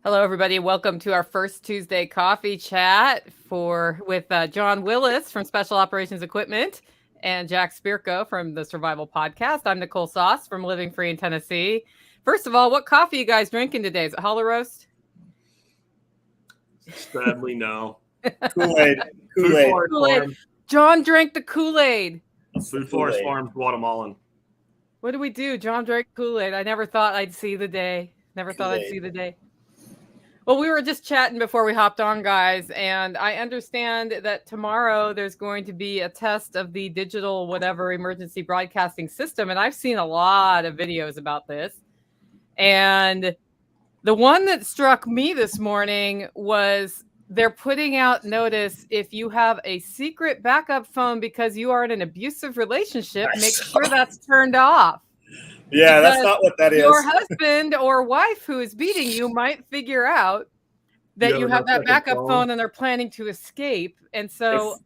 Hello, everybody. Welcome to our first Tuesday coffee chat with John Willis from Special Operations Equipment and Jack Spirko from the Survival Podcast. I'm Nicole Sauce from Living Free in Tennessee. First of all, what coffee you guys drinking today? Is it Hollow Roast? Sadly, no. Kool-Aid. Kool-Aid. John drank the Kool-Aid. Food Forest Farms, Guatemalan. What do we do? John drank Kool-Aid. I never thought I'd see the day. Well, we were just chatting before we hopped on, guys, and I understand that tomorrow there's going to be a test of the digital whatever emergency broadcasting system, and I've seen a lot of videos about this. And the one that struck me this morning was they're putting out notice if you have a secret backup phone because you are in an abusive relationship, make sure that's turned off. Yeah, that's not what that is. Your husband or wife who is beating you might figure out that you have that backup phone and they're planning to escape. And so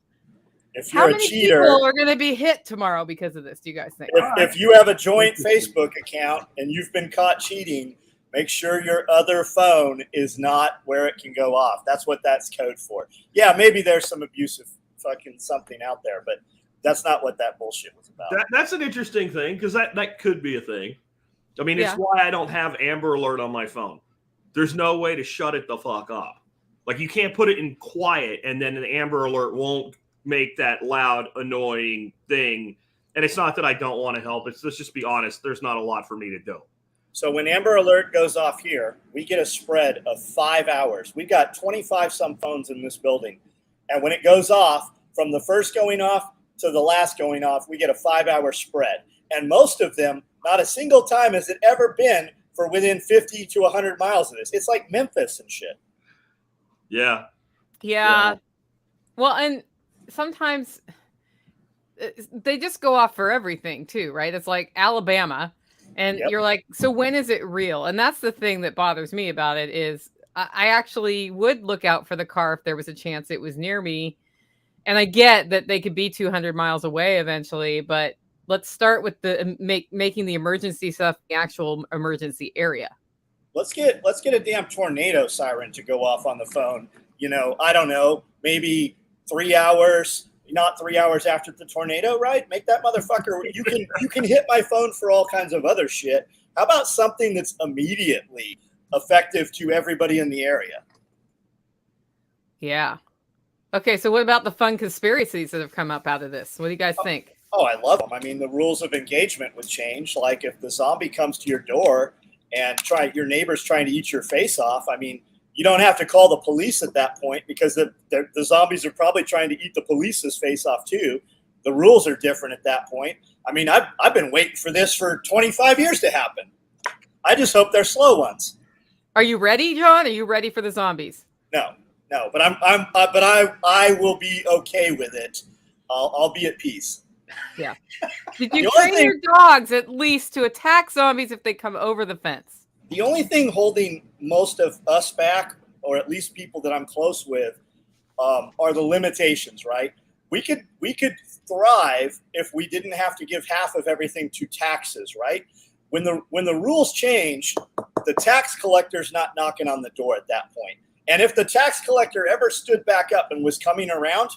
if you're how many a cheater, people are going to be hit tomorrow because of this, do you guys think? If you have a joint Facebook account and you've been caught cheating, make sure your other phone is not where it can go off. That's what that's code for. Yeah, maybe there's some abusive fucking something out there, but that's not what that bullshit was about. That's an interesting thing because that could be a thing. I mean, it's why I don't have Amber Alert on my phone. There's no way to shut it the fuck off. Like, you can't put it in quiet and then an Amber Alert won't make that loud, annoying thing. And it's not that I don't want to help. Let's just be honest. There's not a lot for me to do. So when Amber Alert goes off here, we get a spread of 5 hours. We've got 25 some phones in this building. And when it goes off, from the first going off to the last going off, we get a 5 hour spread. And most of them, not a single time has it ever been for within 50 to 100 miles of this. It's like Memphis and shit. Yeah. Well, and sometimes they just go off for everything too, right? It's like Alabama. And you're like, so when is it real? And that's the thing that bothers me about it is I actually would look out for the car if there was a chance it was near me. And I get that they could be 200 miles away eventually, but let's start with the making the emergency stuff the actual emergency area. Let's get a damn tornado siren to go off on the phone. You know, I don't know, maybe 3 hours, not 3 hours after the tornado, right? Make that motherfucker. You can hit my phone for all kinds of other shit. How about something that's immediately effective to everybody in the area? Yeah. Okay, so what about the fun conspiracies that have come up out of this? What do you guys think? Oh, I love them. I mean, the rules of engagement would change. Like if the zombie comes to your door and your neighbor's trying to eat your face off, I mean, you don't have to call the police at that point because the zombies are probably trying to eat the police's face off too. The rules are different at that point. I mean, I've been waiting for this for 25 years to happen. I just hope they're slow ones. Are you ready, John? Are you ready for the zombies? No, but I will be okay with it. I'll be at peace. Yeah. Did you train your dogs at least to attack zombies if they come over the fence? The only thing holding most of us back, or at least people that I'm close with, are the limitations, right? We could thrive if we didn't have to give half of everything to taxes, right? When the rules change, the tax collector's not knocking on the door at that point. And if the tax collector ever stood back up and was coming around,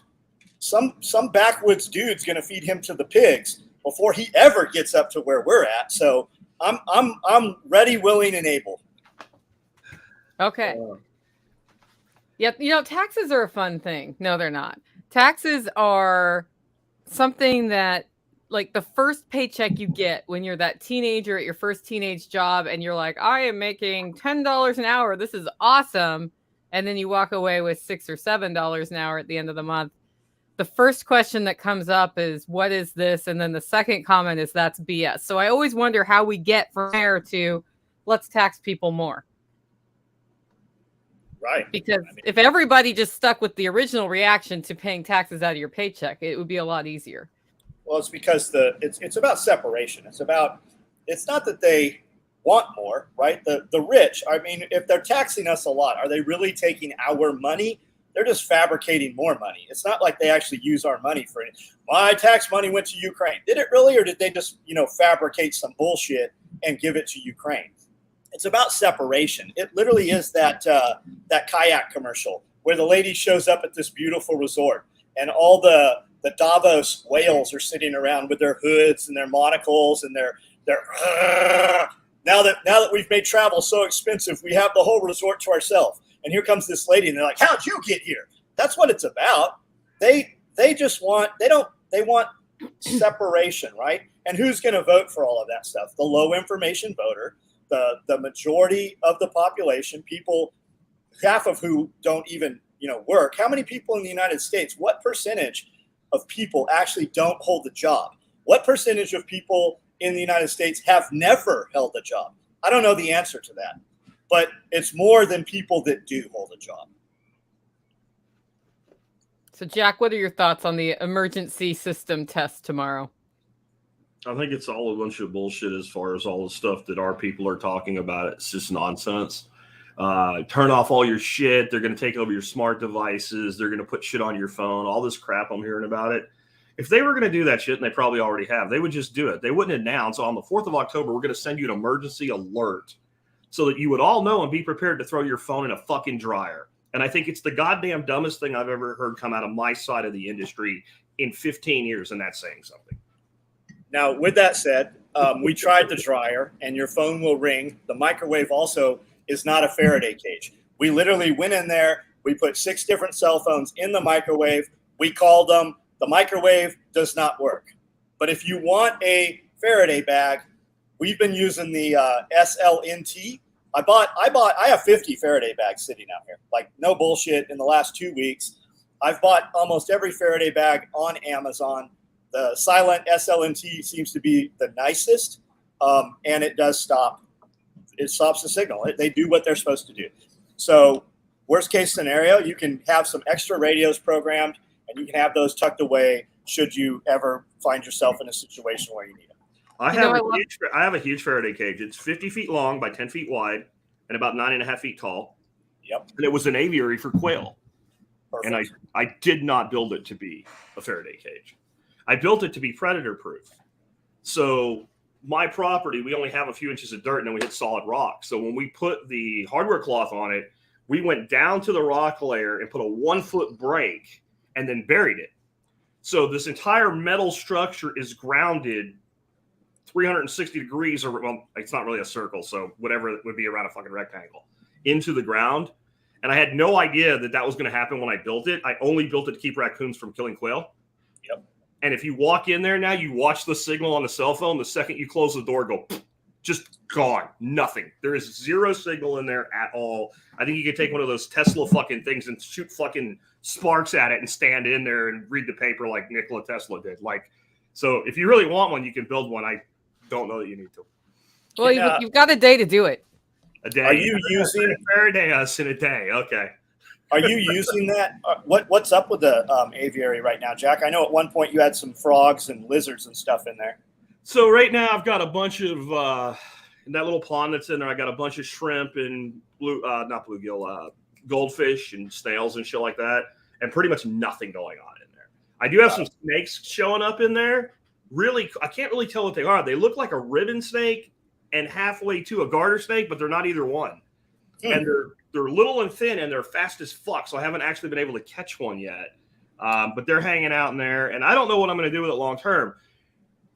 some backwoods dude's going to feed him to the pigs before he ever gets up to where we're at. So I'm ready, willing, and able. Okay. Yeah, you know, taxes are a fun thing. No, they're not. Taxes are something that, like, the first paycheck you get when you're that teenager at your first teenage job and you're like, I am making $10 an hour. This is awesome. And then you walk away with $6 or $7 an hour at the end of the month. The first question that comes up is, what is this? And then the second comment is, that's BS. So I always wonder how we get from there to let's tax people more. Right. Because if everybody just stuck with the original reaction to paying taxes out of your paycheck, it would be a lot easier. Well, it's because it's about separation. It's not that they want more, right? The rich, I mean, if they're taxing us a lot, are they really taking our money? They're just fabricating more money. It's not like they actually use our money for it. My tax money went to Ukraine. Did it really, or did they just, fabricate some bullshit and give it to Ukraine? It's about separation. It literally is that kayak commercial where the lady shows up at this beautiful resort and all the Davos whales are sitting around with their hoods and their monocles and their now that we've made travel so expensive, we have the whole resort to ourselves. And here comes this lady and they're like, how'd you get here? That's what it's about. They want separation, right? And who's going to vote for all of that stuff? The low information voter, the majority of the population, people, half of who don't even, work. How many people in the United States, what percentage of people actually don't hold a job? What percentage of people in the United States have never held a job? I don't know the answer to that, but it's more than people that do hold a job. So, Jack, what are your thoughts on the emergency system test tomorrow? I think it's all a bunch of bullshit as far as all the stuff that our people are talking about. It's just nonsense. Turn off all your shit. They're going to take over your smart devices. They're going to put shit on your phone. All this crap I'm hearing about it. If they were going to do that shit, and they probably already have, they would just do it. They wouldn't announce on the 4th of October, we're going to send you an emergency alert so that you would all know and be prepared to throw your phone in a fucking dryer. And I think it's the goddamn dumbest thing I've ever heard come out of my side of the industry in 15 years, and that's saying something. Now, with that said, we tried the dryer, and your phone will ring. The microwave also is not a Faraday cage. We literally went in there. We put 6 different cell phones in the microwave. We called them. The microwave does not work. But if you want a Faraday bag, we've been using the SLNT. I have 50 Faraday bags sitting out here. Like, no bullshit. In the last 2 weeks, I've bought almost every Faraday bag on Amazon. The silent SLNT seems to be the nicest, and it does stop. It stops the signal. They do what they're supposed to do. So worst case scenario, you can have some extra radios programmed, and you can have those tucked away should you ever find yourself in a situation where you need them. I have a huge Faraday cage. It's 50 feet long by 10 feet wide and about 9.5 feet tall. Yep. And it was an aviary for quail. Perfect. And I did not build it to be a Faraday cage. I built it to be predator proof. So my property, we only have a few inches of dirt and then we hit solid rock. So when we put the hardware cloth on it, we went down to the rock layer and put a 1-foot break and then buried it. So this entire metal structure is grounded 360 degrees, or well, it's not really a circle, so whatever it would be around a fucking rectangle, into the ground. And I had no idea that was going to happen when I built it. I only built it to keep raccoons from killing quail. Yep. And if you walk in there now, you watch the signal on the cell phone. The second you close the door, go just gone. Nothing. There is zero signal in there at all. I think you could take one of those Tesla fucking things and shoot fucking sparks at it and stand in there and read the paper like Nikola Tesla did. Like, so if you really want one, you can build one. I don't know that you need to. Well, you've got a day to do it. A day. Are you using a Faraday us in a day? Okay. Are you using that? What's up with the aviary right now, Jack? I know at one point you had some frogs and lizards and stuff in there. So right now I've got a bunch of in that little pond that's in there. I got a bunch of shrimp and not bluegill, goldfish and snails and shit like that, and pretty much nothing going on in there. I do have some snakes showing up in there. Really, I can't really tell what they are. They look like a ribbon snake and halfway to a garter snake, but they're not either one. And they're little and thin, and they're fast as fuck. So I haven't actually been able to catch one yet. But they're hanging out in there, and I don't know what I'm going to do with it long term.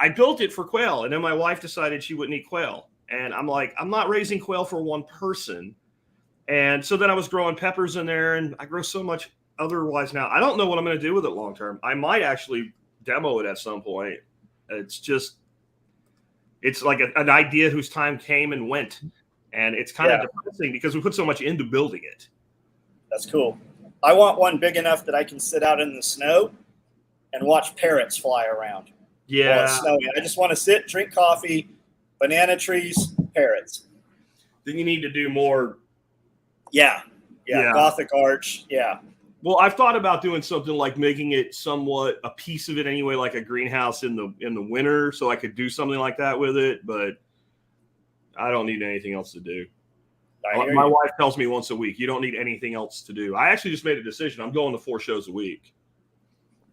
I built it for quail, and then my wife decided she wouldn't eat quail. And I'm like, I'm not raising quail for one person. And so then I was growing peppers in there, and I grow so much otherwise now. I don't know what I'm going to do with it long term. I might actually demo it at some point. It's like an idea whose time came and went. And it's kind of depressing because we put so much into building it. That's cool. I want one big enough that I can sit out in the snow and watch parrots fly around. Yeah. It's snowing. I just want to sit, drink coffee, banana trees, parrots. Then you need to do more. Yeah. Gothic arch. Yeah. Well, I've thought about doing something like making it somewhat a piece of it anyway, like a greenhouse in the winter, so I could do something like that with it. But I don't need anything else to do. My wife tells me once a week, you don't need anything else to do. I actually just made a decision. I'm going to 4 shows a week.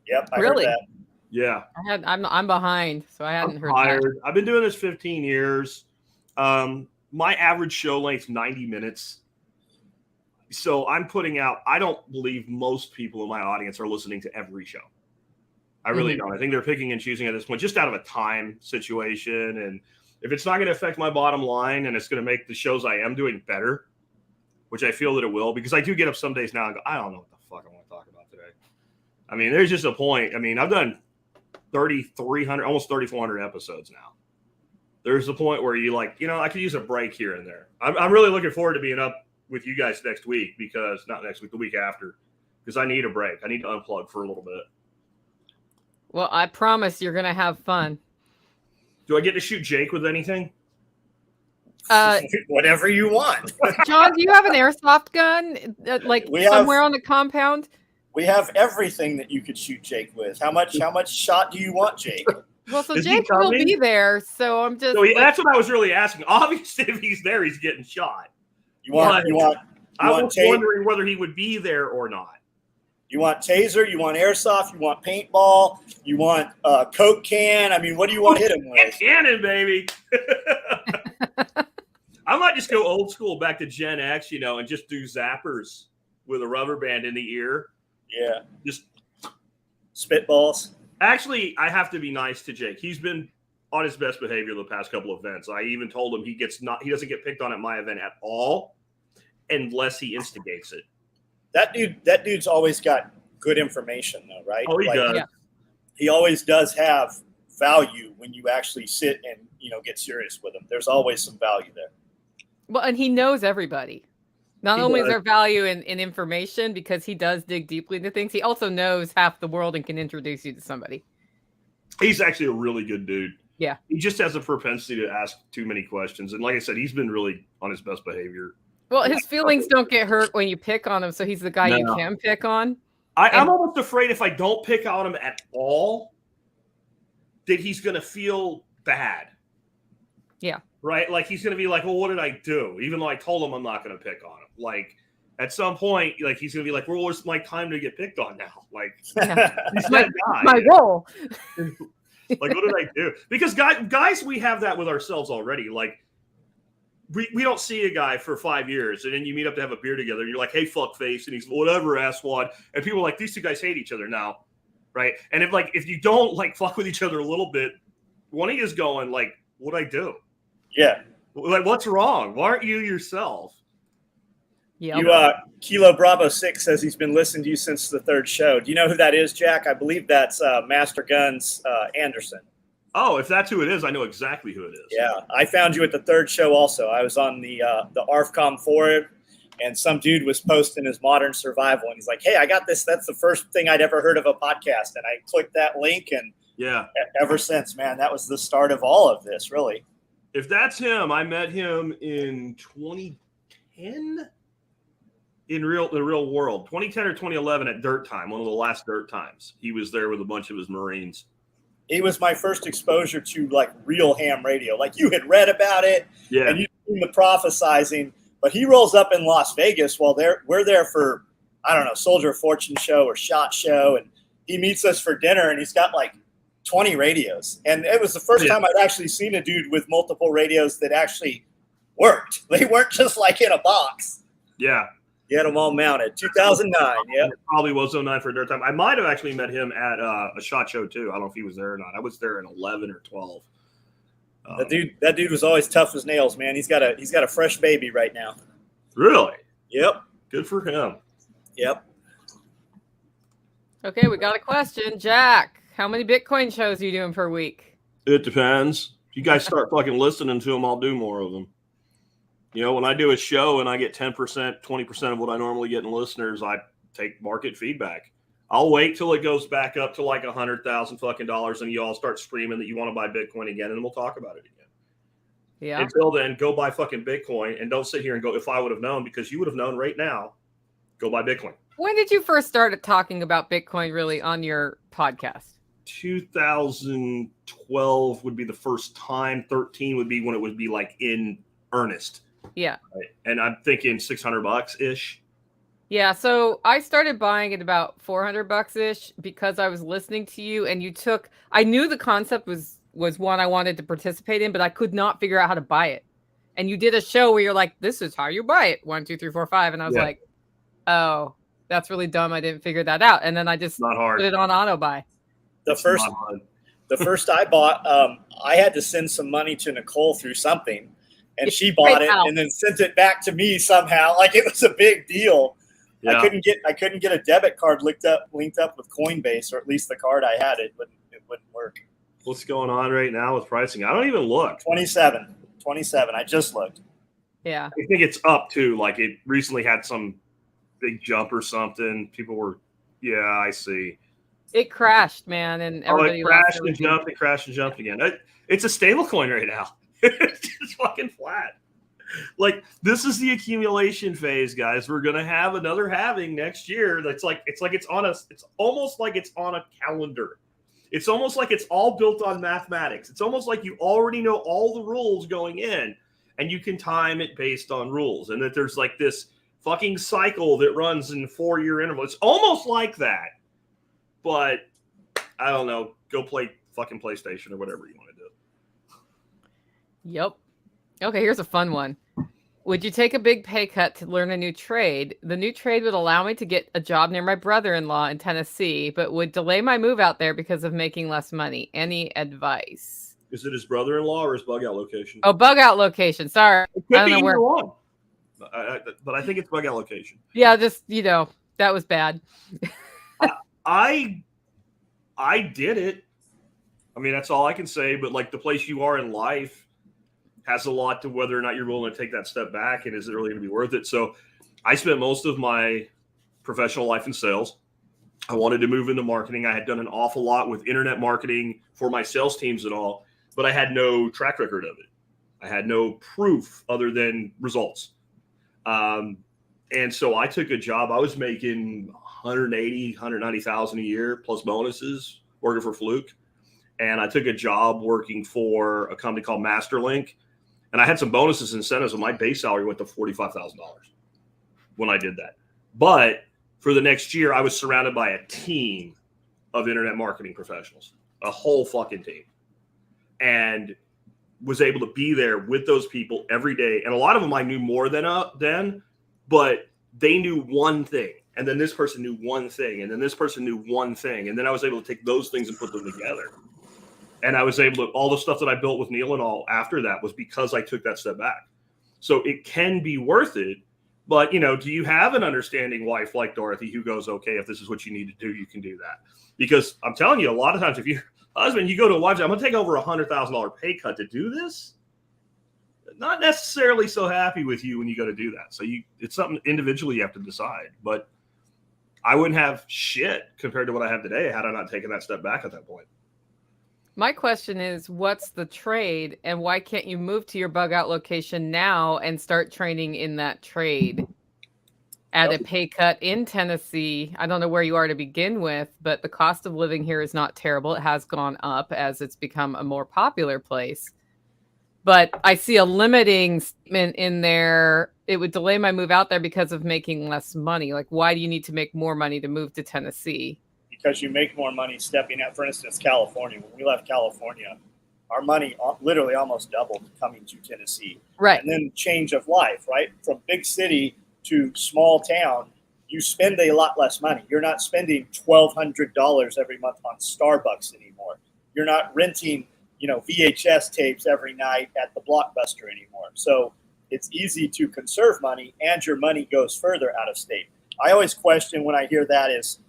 Yep. I Really? heard that. Yeah. I'm behind, so I hadn't heard that. I've been doing this 15 years. my average show length 90 minutes. So I'm putting out, I don't believe most people in my audience are listening to every show. I really don't. I think they're picking and choosing at this point, just out of a time situation. And if it's not going to affect my bottom line and it's going to make the shows I am doing better, which I feel that it will, because I do get up some days now and go, I don't know what the fuck I want to talk about today. I mean, there's just a point. I mean, I've done 3,300, almost 3,400 episodes now. There's a point where you like, I could use a break here and there. I'm really looking forward to being up with you guys next week, because not next week, the week after, because I need a break. I need to unplug for a little bit. Well, I promise you're going to have fun. Do I get to shoot Jake with anything? Whatever you want. John, do you have an airsoft gun somewhere on the compound? We have everything that you could shoot Jake with. How much shot do you want, Jake? Well, so Jake will be there, so I'm just... that's what I was really asking. Obviously, if he's there, he's getting shot. I was wondering whether he would be there or not. You want taser, you want airsoft, you want paintball, you want Coke can. I mean, what do you want to hit him with? Cannon, baby. I might just go old school back to Gen X, and just do zappers with a rubber band in the ear. Yeah. Just spitballs. Actually, I have to be nice to Jake. He's been on his best behavior the past couple of events. I even told him he doesn't get picked on at my event at all unless he instigates it. That dude's always got good information though, right? Oh, he does. Yeah. He always does have value when you actually sit and, get serious with him. There's always some value there. Well, and he knows everybody. Not only is there value in information because he does dig deeply into things, he also knows half the world and can introduce you to somebody. He's actually a really good dude. Yeah. He just has a propensity to ask too many questions. And like I said, he's been really on his best behavior. Well, his feelings don't get hurt when you pick on him, so he's the guy you can pick on. I'm almost afraid if I don't pick on him at all, that he's going to feel bad. Yeah. Right? Like, he's going to be like, well, what did I do? Even though I told him I'm not going to pick on him. Like, at some point, like, he's going to be like, well, it's my time to get picked on now. Like, he's that guy. My role. Like, what did I do? Because guys, we have that with ourselves already. Like, we don't see a guy for 5 years, and then you meet up to have a beer together, and you're like, hey, fuck face, and he's whatever, asswad. And people are like, these two guys hate each other now. Right? And if you don't, like, fuck with each other a little bit, one of you is going, like, what'd I do? Yeah. Like, what's wrong? Why aren't you yourself? Yeah. Kilo Bravo 6 says he's been listening to you since the third show. Do you know who that is, Jack? I believe that's Master Guns Anderson. Oh, if that's who it is, I know exactly who it is. Yeah, I found you at the third show also. I was on the ARFCOM forum, and some dude was posting his modern survival, and he's like, hey, I got this. That's the first thing I'd ever heard of a podcast. And I clicked that link, and ever since, man, that was the start of all of this, really. If that's him, I met him in 2010 in the real world. 2010 or 2011 at Dirt Time, one of the last Dirt Times. He was there with a bunch of his Marines. It was my first exposure to, like, real ham radio. Like, you had read about it, and you'd seen the prophesizing, but he rolls up in Las Vegas while we're there for, I don't know, Soldier of Fortune show or SHOT show, and he meets us for dinner, and he's got, like, 20 radios. And it was the first time I'd actually seen a dude with multiple radios that actually worked. They weren't just, like, in a box. Yeah. He had them all mounted. 2009, yeah. It probably was 09 for Dirt Time. I might have actually met him at a SHOT show, too. I don't know if he was there or not. I was there in 11 or 12. That dude was always tough as nails, man. He's got a fresh baby right now. Really? Yep. Good for him. Yep. Okay, we got a question. Jack, how many Bitcoin shows are you doing per week? It depends. If you guys start fucking listening to them, I'll do more of them. When I do a show and I get 10%, 20% of what I normally get in listeners, I take market feedback. I'll wait till it goes back up to like $100,000 fucking dollars and you all start screaming that you want to buy Bitcoin again, and we'll talk about it again. Yeah. Until then, go buy fucking Bitcoin and don't sit here and go, if I would have known, because you would have known right now, go buy Bitcoin. When did you first start talking about Bitcoin really on your podcast? 2012 would be the first time. 13 would be when it would be like in earnest. Yeah. Right. And I'm thinking $600 ish. Yeah. So I started buying at about $400 ish because I was listening to you, and I knew the concept was one I wanted to participate in, but I could not figure out how to buy it. And you did a show where you're like, this is how you buy it. 1, 2, 3, 4, 5. And I was like, oh, that's really dumb. I didn't figure that out. And then I just put it on auto buy. The first I bought, I had to send some money to Nicole through something, and she bought it and then sent it back to me somehow. Like it was a big deal. Yeah. I couldn't get a debit card linked up with Coinbase, or at least the card I had, it wouldn't work. What's going on right now with pricing? I don't even look. 27. I just looked. Yeah. I think it's up too. Like it recently had some big jump or something. People were, I see. It crashed, man, and everybody it crashed and jumped. It crashed and jumped again. It's a stable coin right now. It's just fucking flat. Like this is the accumulation phase, guys. We're gonna have another halving next year. It's almost like it's on a calendar. It's almost like it's all built on mathematics. It's almost like you already know all the rules going in, and you can time it based on rules. And that there's like this fucking cycle that runs in 4-year intervals. It's almost like that. But I don't know. Go play fucking PlayStation or whatever you want to do. Yep. Okay, here's a fun one. Would you take a big pay cut to learn a new trade? The new trade would allow me to get a job near my brother-in-law in Tennessee, but would delay my move out there because of making less money. Any advice? Is it his brother-in-law or his bug out location? Oh, bug out location. Sorry. It could be either one. But I think it's bug out location. Yeah, just, that was bad. I did it. I mean, that's all I can say. But like the place you are in life has a lot to whether or not you're willing to take that step back, and is it really going to be worth it? So I spent most of my professional life in sales. I wanted to move into marketing. I had done an awful lot with internet marketing for my sales teams and all, but I had no track record of it. I had no proof other than results. And so I took a job. I was making 190,000 a year plus bonuses working for Fluke. And I took a job working for a company called Masterlink. And I had some bonuses and incentives, and my base salary went to $45,000 when I did that. But for the next year, I was surrounded by a team of internet marketing professionals, a whole fucking team, and was able to be there with those people every day. And a lot of them I knew more than, but they knew one thing. And then this person knew one thing. And then this person knew one thing. And then I was able to take those things and put them together. And I was able to, all the stuff that I built with Neil and all after that was because I took that step back. So it can be worth it. But, do you have an understanding wife like Dorothy who goes, okay, if this is what you need to do, you can do that? Because I'm telling you, a lot of times if you're a husband, you go to a wife, I'm going to take over $100,000 pay cut to do this. Not necessarily so happy with you when you go to do that. So it's something individually you have to decide. But I wouldn't have shit compared to what I have today had I not taken that step back at that point. My question is, what's the trade, and why can't you move to your bug out location now and start training in that trade at a pay cut in Tennessee? I don't know where you are to begin with, but the cost of living here is not terrible. It has gone up as it's become a more popular place. But I see a limiting statement in there. It would delay my move out there because of making less money. Like, why do you need to make more money to move to Tennessee? Because you make more money stepping out. For instance, California. When we left California, our money literally almost doubled coming to Tennessee. Right. And then change of life, right? From big city to small town, you spend a lot less money. You're not spending $1,200 every month on Starbucks anymore. You're not renting, VHS tapes every night at the Blockbuster anymore. So it's easy to conserve money, and your money goes further out of state. I always question when I hear that is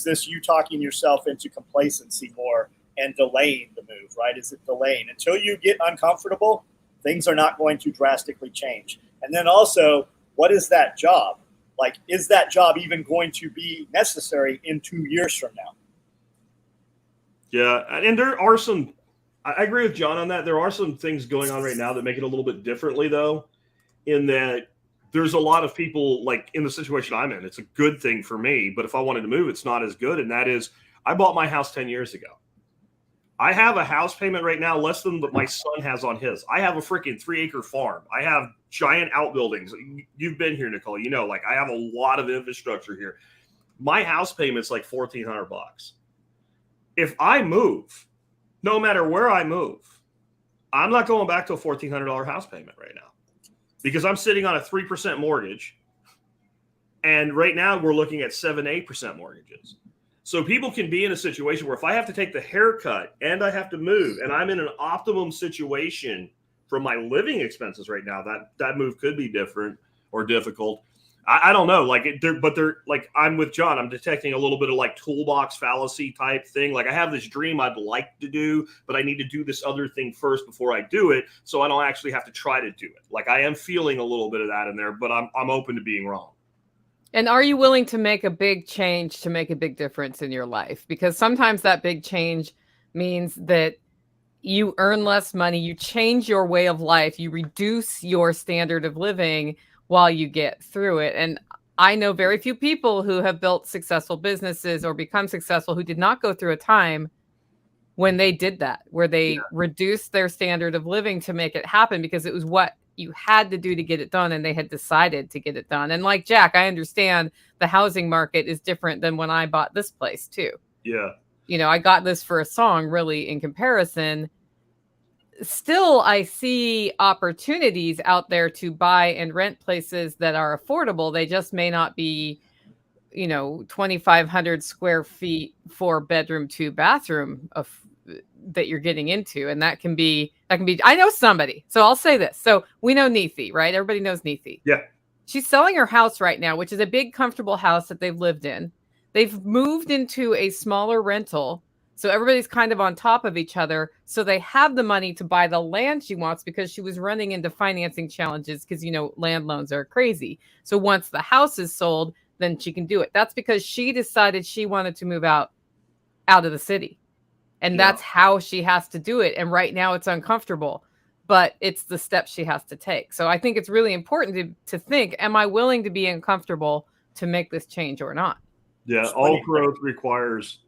this you talking yourself into complacency more and delaying the move, right? Is it delaying? Until you get uncomfortable, things are not going to drastically change. And then also, what is that job? Like, is that job even going to be necessary in 2 years from now? Yeah, and there are some, I agree with John on that. There are some things going on right now that make it a little bit differently, though, in that there's a lot of people, like in the situation I'm in, it's a good thing for me, but if I wanted to move, it's not as good. And that is, I bought my house 10 years ago. I have a house payment right now less than what my son has on his. I have a freaking 3-acre farm. I have giant outbuildings. You've been here, Nicole. I have a lot of infrastructure here. My house payment's like $1,400. If I move, no matter where I move, I'm not going back to a $1,400 house payment right now. because I'm sitting on a 3% mortgage. And right now we're looking at 7-8% mortgages. So people can be in a situation where if I have to take the haircut and I have to move and I'm in an optimum situation for my living expenses right now, that move could be different or difficult. I don't know. Like, they're like, I'm with John. I'm detecting a little bit of like toolbox fallacy type thing. Like, I have this dream I'd like to do, but I need to do this other thing first before I do it, so I don't actually have to try to do it. Like, I am feeling a little bit of that in there, but I'm open to being wrong. And are you willing to make a big change to make a big difference in your life? Because sometimes that big change means that you earn less money, you change your way of life, you reduce your standard of living while you get through it. And I know very few people who have built successful businesses or become successful who did not go through a time when they did that, where they reduced their standard of living to make it happen, because it was what you had to do to get it done, and they had decided to get it done. And like Jack, I understand the housing market is different than when I bought this place too. Yeah. You know, I got this for a song, really, in comparison. Still, I see opportunities out there to buy and rent places that are affordable. They just may not be, 2,500 square feet, 4-bedroom, 2-bathroom that you're getting into. And that can be, I know somebody. So I'll say this. So we know Neethi, right? Everybody knows Neethi. Yeah. She's selling her house right now, which is a big, comfortable house that they've lived in. They've moved into a smaller rental. So everybody's kind of on top of each other. So they have the money to buy the land she wants, because she was running into financing challenges because, land loans are crazy. So once the house is sold, then she can do it. That's because she decided she wanted to move out of the city. And that's how she has to do it. And right now it's uncomfortable, but it's the steps she has to take. So I think it's really important to think, am I willing to be uncomfortable to make this change or not? Yeah, all growth requires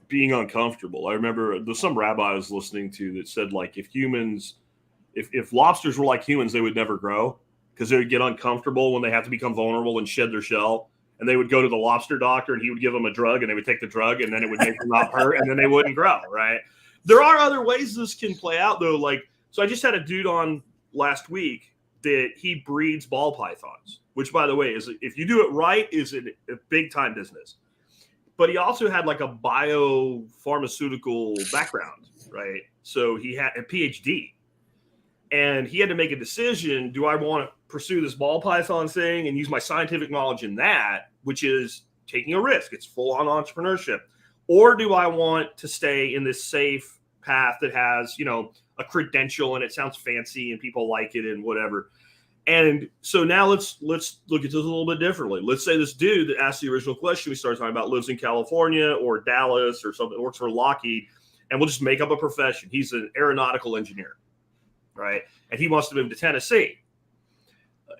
being uncomfortable. I remember there's some rabbi I was listening to that said, like, if lobsters were like humans, they would never grow, because they would get uncomfortable when they have to become vulnerable and shed their shell. And they would go to the lobster doctor and he would give them a drug, and they would take the drug, and then it would make them not hurt, and then they wouldn't grow, right? There are other ways this can play out, though. Like, so I just had a dude on last week that he breeds ball pythons, which, by the way, is, if you do it right, is a big time business. But he also had like a biopharmaceutical background, right? So he had a PhD, and he had to make a decision. Do I want to pursue this ball python thing and use my scientific knowledge in that, which is taking a risk? It's full on entrepreneurship. Or do I want to stay in this safe path that has, a credential and it sounds fancy and people like it and whatever? And so now let's look at this a little bit differently. Let's say this dude that asked the original question we started talking about lives in California or Dallas or something, works for Lockheed, and we'll just make up a profession. He's an aeronautical engineer, right? And he wants to move to Tennessee.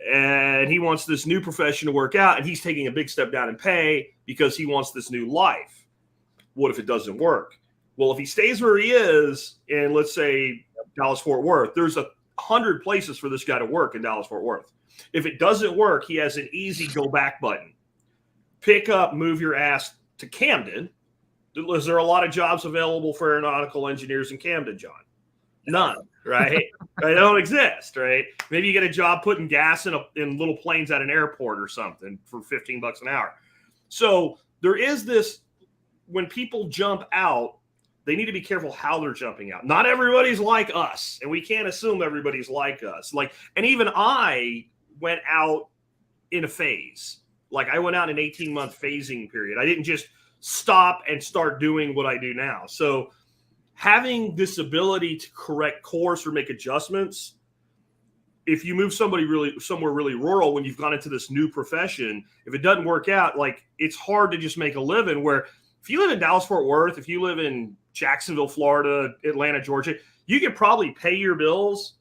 And he wants this new profession to work out, and he's taking a big step down in pay because he wants this new life. What if it doesn't work? Well, if he stays where he is in, let's say, Dallas-Fort Worth, there's 100 places for this guy to work in Dallas-Fort Worth. If it doesn't work, he has an easy go back button. Pick up, move your ass to Camden. Is there a lot of jobs available for aeronautical engineers in Camden, John? None, right? They don't exist, right? Maybe you get a job putting gas in little planes at an airport or something for $15 an hour. So there is this, when people jump out, they need to be careful how they're jumping out. Not everybody's like us, and we can't assume everybody's like us. And even I went out in a phase. Like, I went out in an 18-month phasing period. I didn't just stop and start doing what I do now. So having this ability to correct course or make adjustments, if you move somewhere really rural, when you've gone into this new profession, if it doesn't work out, like, it's hard to just make a living. Where if you live in Dallas-Fort Worth, if you live in Jacksonville, Florida, Atlanta, Georgia, you could probably pay your bills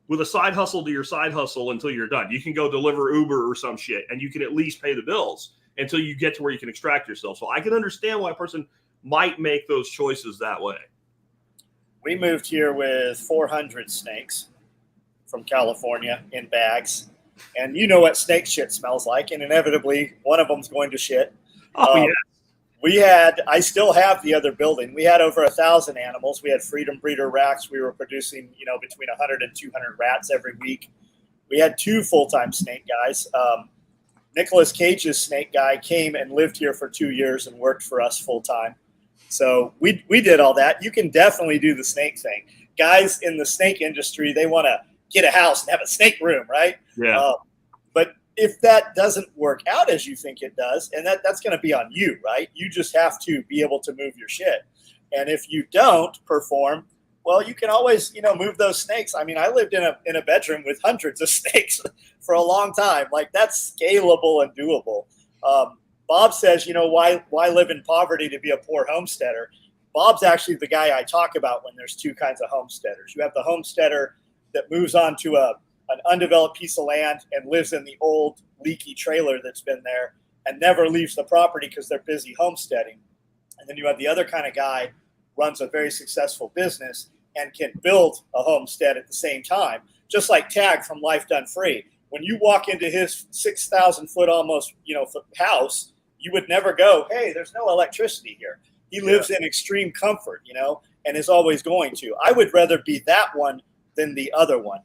with a side hustle to your side hustle until you're done. You can go deliver Uber or some shit, and you can at least pay the bills until you get to where you can extract yourself. So I can understand why a person might make those choices that way. We moved here with 400 snakes from California in bags. And you know what snake shit smells like, and inevitably one of them's going to shit. Yeah. I still have the other building. We had over 1,000 animals. We had freedom breeder racks. We were producing, between 100 and 200 rats every week. We had 2 full-time snake guys. Nicolas Cage's snake guy came and lived here for 2 years and worked for us full-time. So we did all that. You can definitely do the snake thing. Guys in the snake industry, they want to get a house and have a snake room, right? Yeah. But if that doesn't work out as you think it does, and that's going to be on you, right? You just have to be able to move your shit. And if you don't perform, well, you can always, move those snakes. I mean, I lived in a bedroom with hundreds of snakes for a long time. Like, that's scalable and doable. Bob says, why live in poverty to be a poor homesteader? Bob's actually the guy I talk about when there's 2 kinds of homesteaders. You have the homesteader that moves on to an undeveloped piece of land and lives in the old leaky trailer that's been there and never leaves the property because they're busy homesteading. And then you have the other kind of guy runs a very successful business and can build a homestead at the same time, just like Tag from Life Done Free. When you walk into his 6,000 foot almost, house, you would never go, hey, there's no electricity here. He lives in extreme comfort, and is always going to. I would rather be that one than the other one.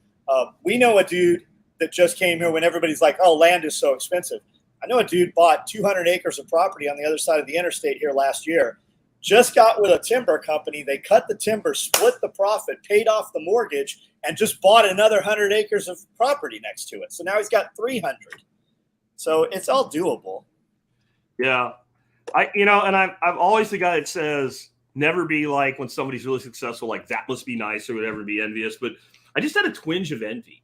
We know a dude that just came here when everybody's like, oh, land is so expensive. I know a dude bought 200 acres of property on the other side of the interstate here last year, just got with a timber company. They cut the timber, split the profit, paid off the mortgage, and just bought another 100 acres of property next to it. So now he's got 300. So it's all doable. Yeah. I'm always the guy that says never be like when somebody's really successful, like that must be nice or whatever, be envious. But I just had a twinge of envy.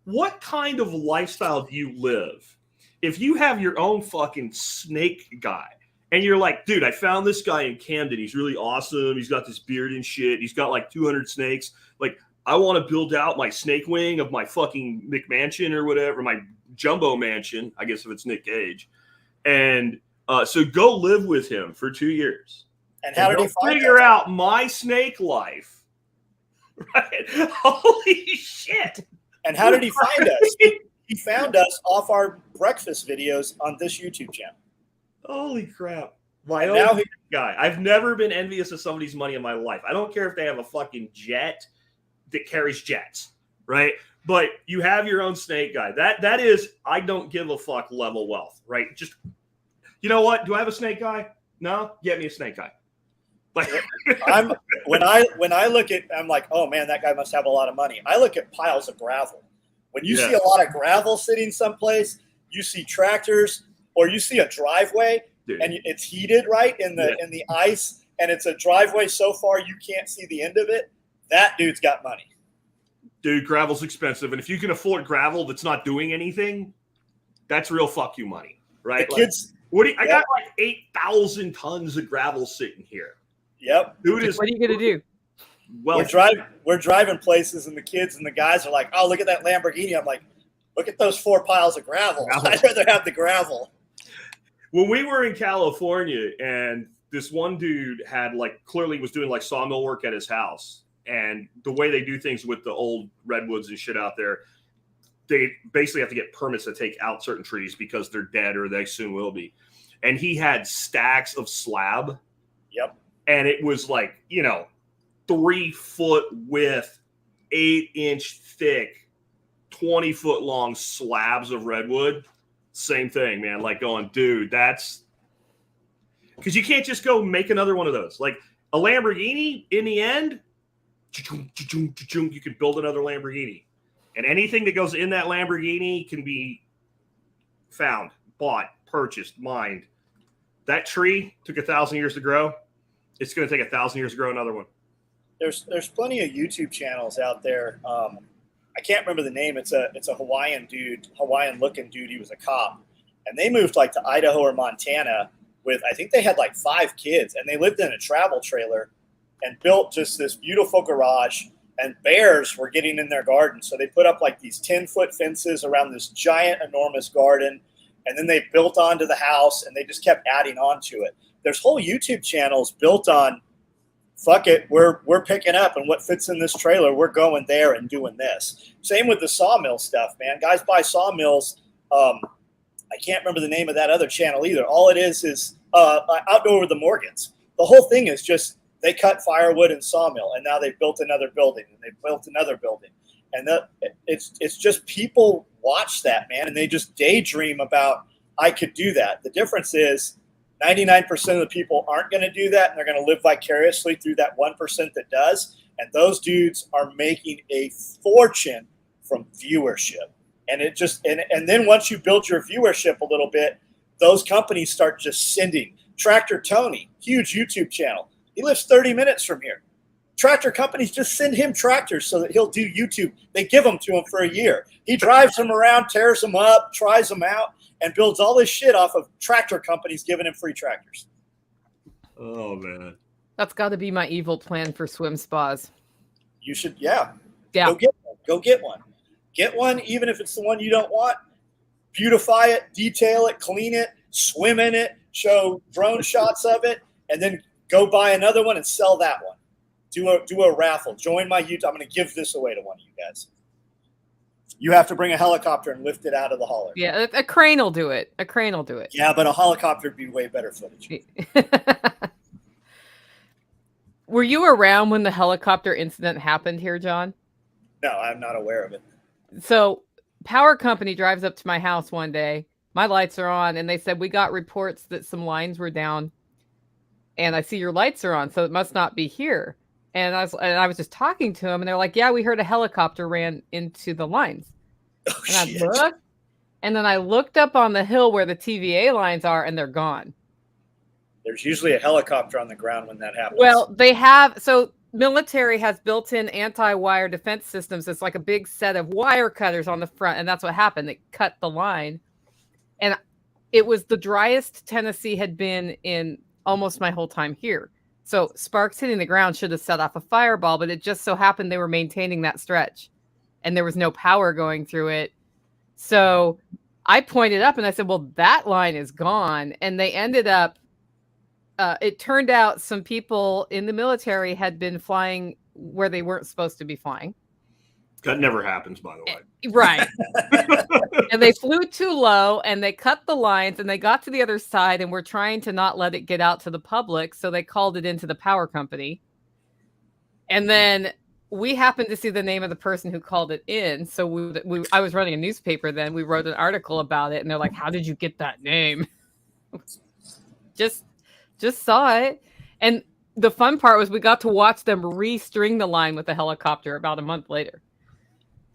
What kind of lifestyle do you live if you have your own fucking snake guy and you're like, dude, I found this guy in Camden. He's really awesome. He's got this beard and shit. He's got like 200 snakes. Like, I want to build out my snake wing of my fucking McMansion or whatever, my jumbo mansion, I guess if it's Nick Cage. And so go live with him for 2 years. And how did he figure out my snake life? Right? Holy shit. And how did he find us? He found us off our breakfast videos on this YouTube channel. Holy crap. My own guy. I've never been envious of somebody's money in my life. I don't care if they have a fucking jet that carries jets, right? But you have your own snake guy. That is, I don't give a fuck level wealth, right? Just, you know what? Do I have a snake guy? No? Get me a snake guy. Like, when I look at, I'm like, oh man, that guy must have a lot of money. I look at piles of gravel. When you see a lot of gravel sitting someplace, you see tractors, or you see a driveway, dude, and it's heated, right, in the ice, and it's a driveway so far you can't see the end of it. That dude's got money. Dude, gravel's expensive, and if you can afford gravel that's not doing anything, that's real fuck you money, right? The kids, I got like 8,000 tons of gravel sitting here. Yep. Dude, what are you gonna do? Well, we're driving places, and the kids and the guys are like, "Oh, look at that Lamborghini!" I'm like, "Look at those 4 piles of gravel. I'd rather have the gravel." When we were in California, and this one dude had clearly was doing sawmill work at his house, and the way they do things with the old redwoods and shit out there, they basically have to get permits to take out certain trees because they're dead or they soon will be. And he had stacks of slab. Yep. And it was 3 foot width, 8-inch thick, 20 foot long slabs of redwood. Same thing, man. Going, dude, that's because you can't just go make another one of those. Like a Lamborghini, in the end, you can build another Lamborghini. And anything that goes in that Lamborghini can be found, bought, purchased, mined. That tree took 1,000 years to grow. It's going to take 1,000 years to grow another one. There's plenty of YouTube channels out there. I can't remember the name. It's a Hawaiian dude, Hawaiian looking dude. He was a cop, and they moved to Idaho or Montana with, I think they had 5 kids, and they lived in a travel trailer and built just this beautiful garage. And bears were getting in their garden, so they put up these 10-foot fences around this giant, enormous garden, and then they built onto the house, and they just kept adding on to it. There's whole YouTube channels built on, fuck it, we're picking up, and what fits in this trailer, we're going there and doing this. Same with the sawmill stuff, man. Guys buy sawmills. I can't remember the name of that other channel either. All it is Outdoor with the Morgans. The whole thing is just they cut firewood and sawmill, and now they've built another building, and they've built another building. And it's just people watch that, man, and they just daydream about, I could do that. The difference is 99% of the people aren't going to do that, and they're going to live vicariously through that 1% that does. And those dudes are making a fortune from viewership. And it just and then once you build your viewership a little bit, those companies start just sending. Tractor Tony, huge YouTube channel. He lives 30 minutes from here. Tractor companies just send him tractors so that he'll do YouTube. They give them to him for a year. He drives them around, tears them up, tries them out, and builds all this shit off of tractor companies giving him free tractors. Oh, man. That's got to be my evil plan for swim spas. You should, yeah. Yeah. Go get one. Go get one. Get one, even if it's the one you don't want. Beautify it, detail it, clean it, swim in it, show drone shots of it, and then go buy another one and sell that one. Do a raffle. Join my YouTube. I'm going to give this away to one of you guys. You have to bring a helicopter and lift it out of the hauler. Yeah, a crane will do it. Yeah, but a helicopter would be way better footage. Were you around when the helicopter incident happened here, John? No, I'm not aware of it. So power company drives up to my house one day. My lights are on, and they said, we got reports that some lines were down, and I see your lights are on, so it must not be here. And I was just talking to them, and they're like, yeah, we heard a helicopter ran into the lines. Oh, and shit. I looked, and then I looked up on the hill where the TVA lines are, and they're gone. There's usually a helicopter on the ground when that happens. Well, they have, so military has built-in anti-wire defense systems. It's like a big set of wire cutters on the front, and that's what happened. They cut the line. And it was the driest Tennessee had been in almost my whole time here. So sparks hitting the ground should have set off a fireball, but it just so happened they were maintaining that stretch and there was no power going through it. So I pointed up and I said, well, that line is gone. And they ended up, it turned out some people in the military had been flying where they weren't supposed to be flying. That never happens, by the way. Right. And they flew too low and they cut the lines and they got to the other side and were trying to not let it get out to the public. So they called it into the power company. And then we happened to see the name of the person who called it in. So I was running a newspaper then. We wrote an article about it and they're like, how did you get that name? Just saw it. And the fun part was we got to watch them restring the line with a helicopter about a month later.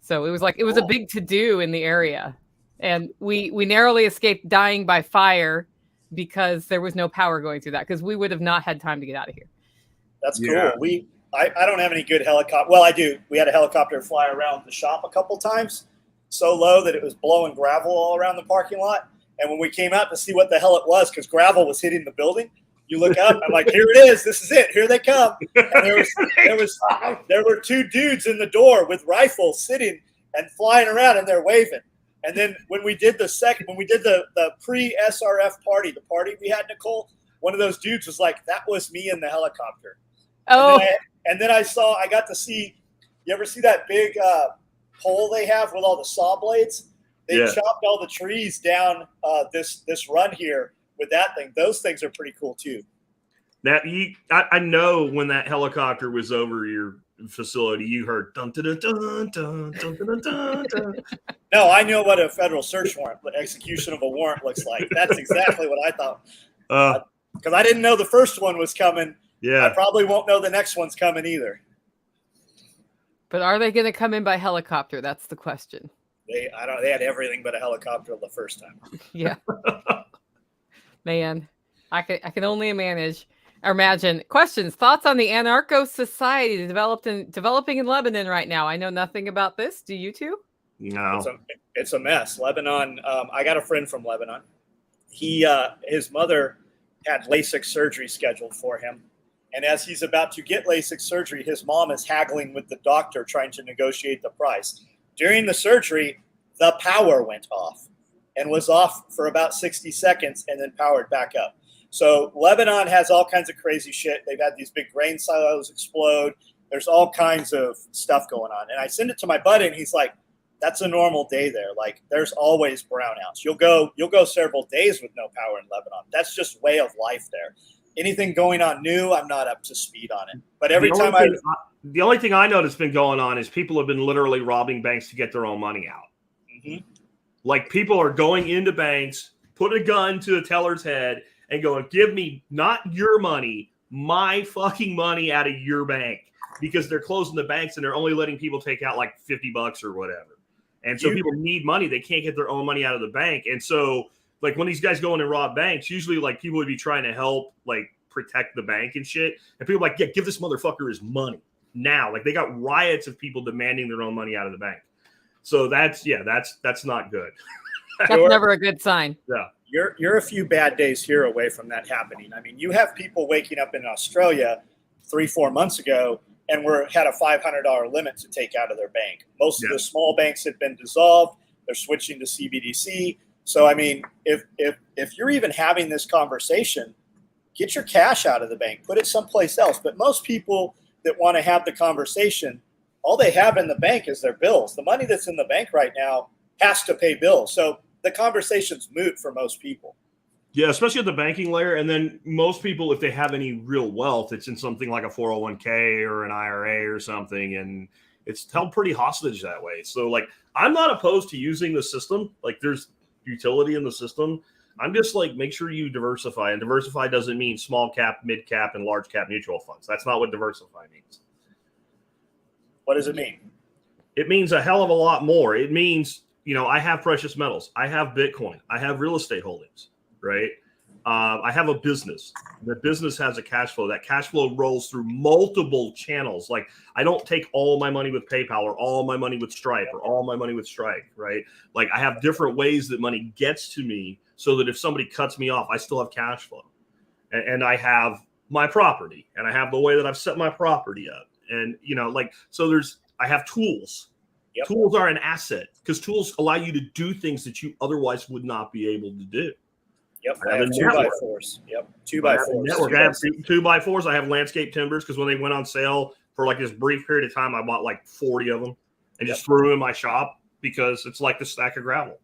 So it was a big to-do in the area. And we narrowly escaped dying by fire because there was no power going through that, because we would have not had time to get out of here. That's cool. I don't have any good helicopter. Well, I do. We had a helicopter fly around the shop a couple times, so low that it was blowing gravel all around the parking lot. And when we came out to see what the hell it was, because gravel was hitting the building, you look up, I'm like, here it is. This is it. Here they come. And there were two dudes in the door with rifles sitting and flying around, and they're waving. And then when we did the pre-SRF party, the party we had, Nicole, one of those dudes was like, that was me in the helicopter. Oh. And then I got to see, you ever see that big pole they have with all the saw blades? They chopped all the trees down this run here with that thing. Those things are pretty cool too. Now I know when that helicopter was over your facility, you heard dun dun dun dun dun dun dun dun. No, I know what a federal search warrant, the execution of a warrant looks like. That's exactly what I thought. Because I didn't know the first one was coming. Yeah, I probably won't know the next one's coming either. But are they going to come in by helicopter? That's the question. They had everything but a helicopter the first time. Yeah. Man, I can only imagine. Questions, thoughts on the anarcho society developing in Lebanon right now? I know nothing about this. Do you two? No. It's a mess. Lebanon. I got a friend from Lebanon. His mother had LASIK surgery scheduled for him. And as he's about to get LASIK surgery, his mom is haggling with the doctor trying to negotiate the price. During the surgery, the power went off and was off for about 60 seconds and then powered back up. So Lebanon has all kinds of crazy shit. They've had these big grain silos explode. There's all kinds of stuff going on. And I send it to my buddy and he's like, that's a normal day there. Like there's always brownouts. You'll go several days with no power in Lebanon. That's just way of life there. anything going on new, I'm not up to speed on it. But every the time the only thing I know that's been going on is people have been literally robbing banks to get their own money out. Mhm. Like people are going into banks, put a gun to the teller's head and going, give me not your money, my fucking money out of your bank, because they're closing the banks and they're only letting people take out like $50 or whatever. And so people need money. They can't get their own money out of the bank. And so like when these guys go in and rob banks, usually like people would be trying to help like protect the bank and shit. And people are like, yeah, give this motherfucker his money now. Like they got riots of people demanding their own money out of the bank. So that's not good. That's never a good sign. Yeah. You're a few bad days here away from that happening. I mean, you have people waking up in Australia 3-4 months ago and had a $500 limit to take out of their bank. Most of the small banks have been dissolved. They're switching to CBDC. So, I mean, if you're even having this conversation, get your cash out of the bank, put it someplace else. But most people that want to have the conversation, all they have in the bank is their bills. The money that's in the bank right now has to pay bills. So the conversation's moot for most people. Yeah, especially at the banking layer. And then most people, if they have any real wealth, it's in something like a 401k or an IRA or something. And it's held pretty hostage that way. So like, I'm not opposed to using the system. Like there's utility in the system. I'm just like, make sure you diversify. And diversify doesn't mean small cap, mid cap, and large cap mutual funds. That's not what diversify means. What does it mean? It means a hell of a lot more. It means, you know, I have precious metals. I have Bitcoin. I have real estate holdings, right? I have a business. The business has a cash flow. That cash flow rolls through multiple channels. Like I don't take all my money with PayPal or all my money with Stripe or all my money with Strike, right? Like I have different ways that money gets to me so that if somebody cuts me off, I still have cash flow. And I have my property and I have the way that I've set my property up. And, you know, like, so I have tools. Yep. Tools are an asset because tools allow you to do things that you otherwise would not be able to do. Yep, I have 2x4s. Yep, 2x4s. I have 2x4s. I have landscape timbers because when they went on sale for like this brief period of time, I bought like 40 of them and just threw them in my shop because it's like the stack of gravel,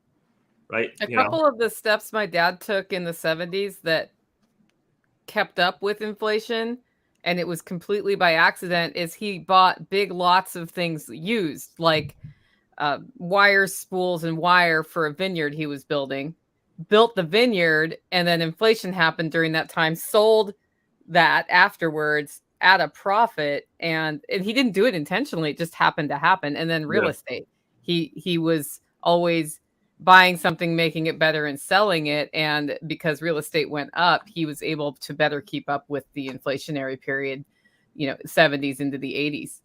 right? A couple of the steps my dad took in the 70s that kept up with inflation, and it was completely by accident, is he bought big lots of things used, like wire spools and wire for a vineyard he was building. Built the vineyard, and then inflation happened during that time, sold that afterwards at a profit, and he didn't do it intentionally, it just happened to happen. And then real estate, he was always buying something, making it better and selling it, and because real estate went up, he was able to better keep up with the inflationary period, 70s into the 80s.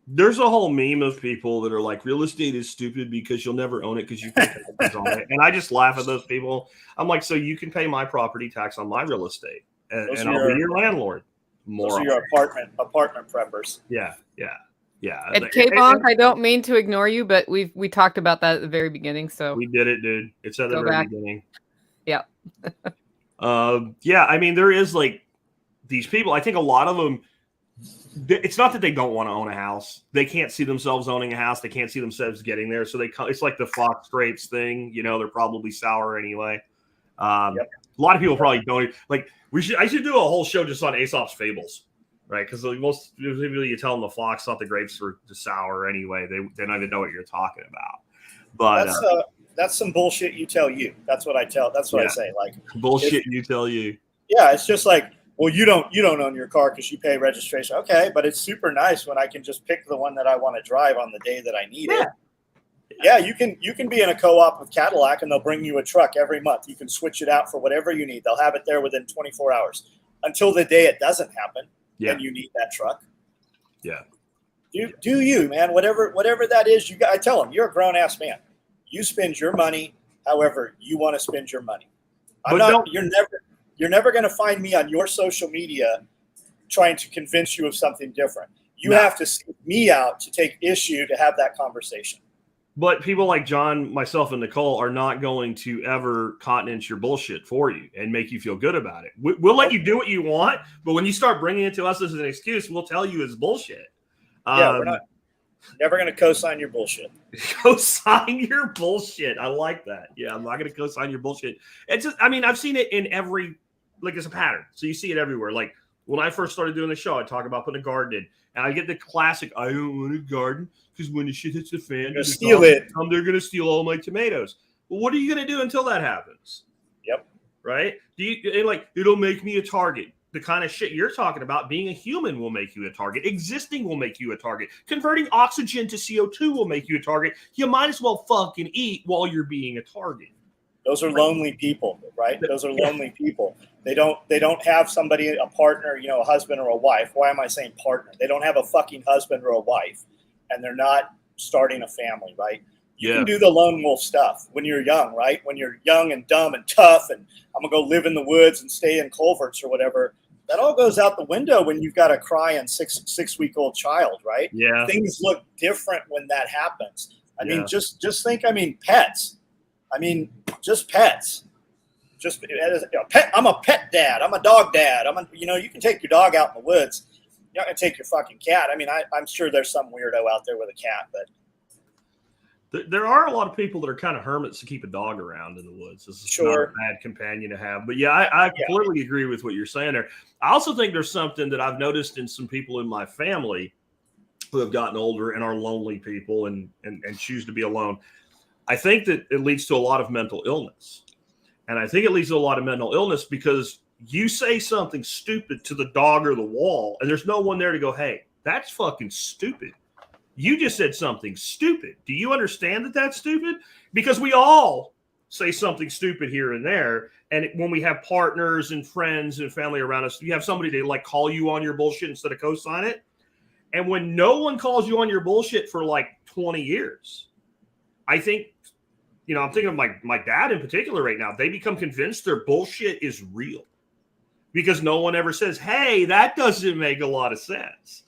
There's a whole meme of people that are like, real estate is stupid because you'll never own it because you pay taxes on it. And I just laugh at those people. I'm like, so you can pay my property tax on my real estate and I'll be your landlord. Those are your apartment preppers. Yeah. And K-Bonk, I don't mean to ignore you, but we talked about that at the very beginning. So we did it, dude. It's at the very beginning. Yeah. I mean, there is like these people. I think a lot of them, it's not that they don't want to own a house. They can't see themselves owning a house. They can't see themselves getting there. So it's like the Fox grapes thing. They're probably sour anyway. A lot of people probably don't like. I should do a whole show just on Aesop's fables, right? Because most people you tell them the Fox thought the grapes were sour anyway. They don't even know what you're talking about. But that's some bullshit you tell you. That's what I tell. That's what I say. Like bullshit you tell you. Yeah, it's just like. Well, you don't own your car because you pay registration. Okay, but it's super nice when I can just pick the one that I want to drive on the day that I need it. Yeah, you can be in a co-op with Cadillac and they'll bring you a truck every month. You can switch it out for whatever you need. They'll have it there within 24 hours until the day it doesn't happen and you need that truck. Yeah. Do you, man, whatever that is, I tell them, you're a grown-ass man. You spend your money however you want to spend your money. You're never going to find me on your social media trying to convince you of something different. You have to seek me out to take issue to have that conversation. But people like John, myself, and Nicole are not going to ever countenance your bullshit for you and make you feel good about it. We'll let you do what you want, but when you start bringing it to us as an excuse, we'll tell you it's bullshit. We're never going to co-sign your bullshit. Co-sign your bullshit. I like that. Yeah, I'm not going to co-sign your bullshit. It's just, I mean, I've seen it in every like it's a pattern. So you see it everywhere. Like when I first started doing the show, I talk about putting a garden in, and I get the classic, I don't want a garden because when the shit hits the fan, they're steal it. They're going to steal all my tomatoes. Well, what are you going to do until that happens? Yep. Right? It'll make me a target. The kind of shit you're talking about, being a human will make you a target. Existing will make you a target. Converting oxygen to CO2 will make you a target. You might as well fucking eat while you're being a target. Those are lonely people, right? Those are lonely people. They don't have somebody, a partner, a husband or a wife. Why am I saying partner? They don't have a fucking husband or a wife, and they're not starting a family, right? You can do the lone wolf stuff when you're young, right? When you're young and dumb and tough, and I'm gonna go live in the woods and stay in culverts or whatever. That all goes out the window when you've got a crying six-week-old child, right? Yeah. Things look different when that happens. I mean, just think. I mean, pets. I mean, just pets. Just pet. I'm a pet dad. I'm a dog dad. You can take your dog out in the woods. You're not gonna take your fucking cat. I mean, I'm sure there's some weirdo out there with a cat, but. There are a lot of people that are kind of hermits to keep a dog around in the woods. This is not a bad companion to have. But yeah, I completely agree with what you're saying there. I also think there's something that I've noticed in some people in my family who have gotten older and are lonely people and choose to be alone. I think that it leads to a lot of mental illness. And I think it leads to a lot of mental illness because you say something stupid to the dog or the wall, and there's no one there to go, hey, that's fucking stupid. You just said something stupid. Do you understand that that's stupid? Because we all say something stupid here and there. And when we have partners and friends and family around us, you have somebody to like call you on your bullshit instead of co-sign it. And when no one calls you on your bullshit for like 20 years, I think, I'm thinking of my dad in particular right now. They become convinced their bullshit is real because no one ever says, hey, that doesn't make a lot of sense.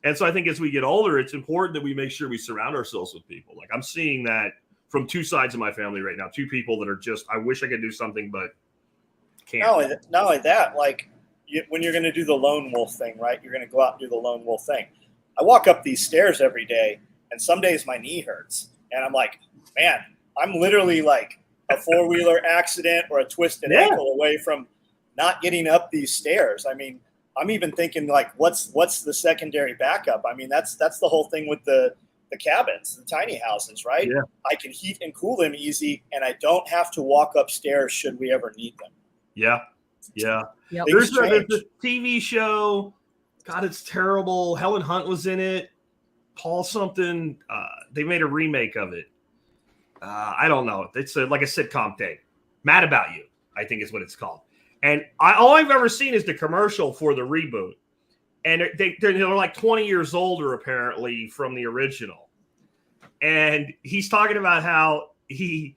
And so I think as we get older, it's important that we make sure we surround ourselves with people. Like I'm seeing that from two sides of my family right now. Two people that are just, I wish I could do something, but can't. Not only that, like when you're going to do the lone wolf thing, right? You're going to go out and do the lone wolf thing. I walk up these stairs every day, and some days my knee hurts. And I'm like, man, I'm literally like a four-wheeler accident or a twisted ankle away from not getting up these stairs. I mean, I'm even thinking like, what's the secondary backup? I mean, that's the whole thing with the cabins, the tiny houses, right? Yeah. I can heat and cool them easy, and I don't have to walk upstairs should we ever need them. Yeah. Yeah. Yep. There's a TV show. God, it's terrible. Helen Hunt was in it. Paul something. They made a remake of it. I don't know. It's like a sitcom thing. Mad About You, I think is what it's called. And all I've ever seen is the commercial for the reboot. And they're like 20 years older, apparently, from the original. And he's talking about how he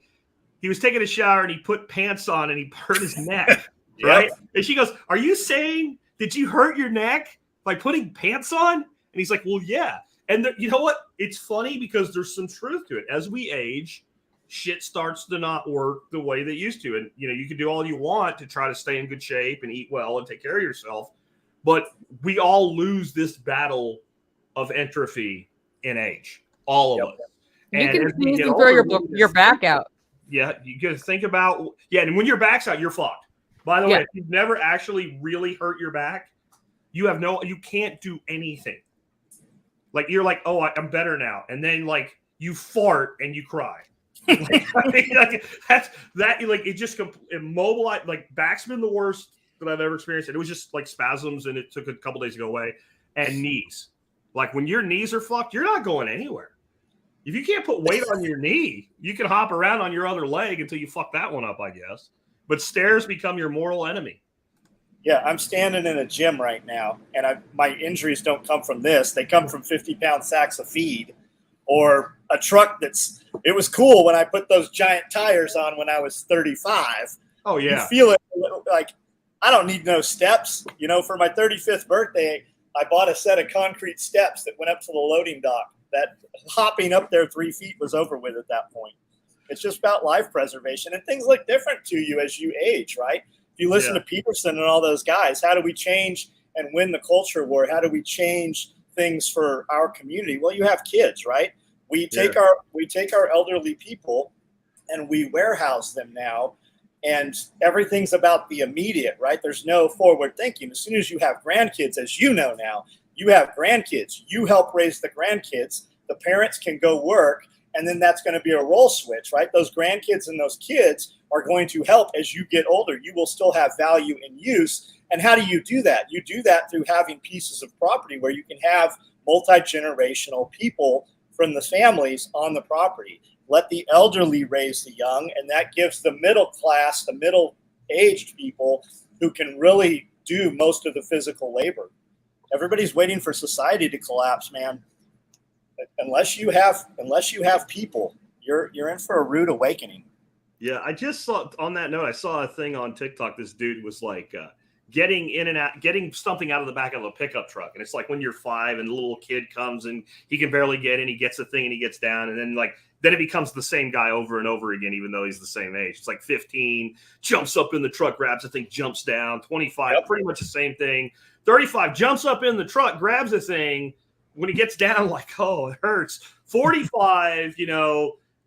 was taking a shower and he put pants on and he hurt his neck, right? Yep. And she goes, are you saying that you hurt your neck by putting pants on? And he's like, well, yeah. And you know what? It's funny because there's some truth to it. As we age, shit starts to not work the way they used to. And, you can do all you want to try to stay in good shape and eat well and take care of yourself. But we all lose this battle of entropy in age. All of us. You can sneeze and throw your back out. Yeah, you got to think about, and when your back's out, you're fucked. By the way, if you've never actually really hurt your back, you can't do anything. Like, you're like, oh, I'm better now. And then, like, you fart and you cry. It just immobilized. Like, back's been the worst that I've ever experienced. And it was just like spasms, and it took a couple days to go away. And knees. Like, when your knees are fucked, you're not going anywhere. If you can't put weight on your knee, you can hop around on your other leg until you fuck that one up, I guess. But stairs become your mortal enemy. Yeah, I'm standing in a gym right now, and my injuries don't come from this. They come from 50-pound sacks of feed or a truck it was cool when I put those giant tires on when I was 35. Oh, yeah. You feel it like, I don't need no steps. For my 35th birthday, I bought a set of concrete steps that went up to the loading dock. That hopping up there 3 feet was over with at that point. It's just about life preservation, and things look different to you as you age, right? If you listen to Peterson and all those guys, how do we change and win the culture war? How do we change things for our community? Well, you have kids, right? We take our elderly people and we warehouse them now, and everything's about the immediate, right? There's no forward thinking. As soon as you have grandkids, as you know now, you have grandkids, you help raise the grandkids, the parents can go work, and then that's going to be a role switch, right? Those grandkids and those kids are going to help as you get older. You will still have value in use. And how do you do that? You do that through having pieces of property where you can have multi-generational people from the families on the property. Let the elderly raise the young, and that gives the middle class, the middle-aged people who can really do most of the physical labor. Everybody's waiting for society to collapse, man. Unless you have people, you're in for a rude awakening. Yeah, I just saw, on that note, I saw a thing on TikTok. This dude was like getting in and out, getting something out of the back of a pickup truck. And it's like when you're 5 and the little kid comes and he can barely get in, he gets the thing and he gets down. And then it becomes the same guy over and over again, even though he's the same age. It's like 15, jumps up in the truck, grabs the thing, jumps down. 25, pretty much the same thing. 35, jumps up in the truck, grabs the thing. When he gets down, like, oh, it hurts. 45,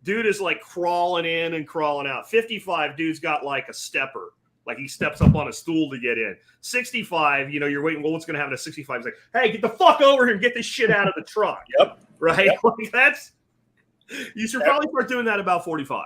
dude is like crawling in and crawling out. 55, dude's got like a stepper. Like he steps up on a stool to get in. 65, you're waiting. Well, what's going to happen at 65? He's like, hey, get the fuck over here and get this shit out of the truck. Yep. Right? Yep. Like you should probably start doing that about 45.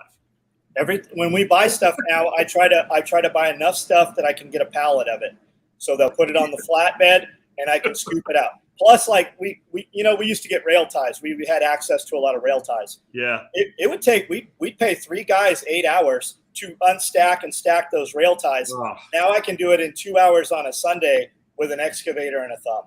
When we buy stuff now, I try to buy enough stuff that I can get a pallet of it. So they'll put it on the flatbed and I can scoop it out. Plus, like we used to get rail ties. We had access to a lot of rail ties. Yeah. It would take, we'd pay 3 guys 8 hours to unstack and stack those rail ties. Oh. Now I can do it in 2 hours on a Sunday with an excavator and a thumb.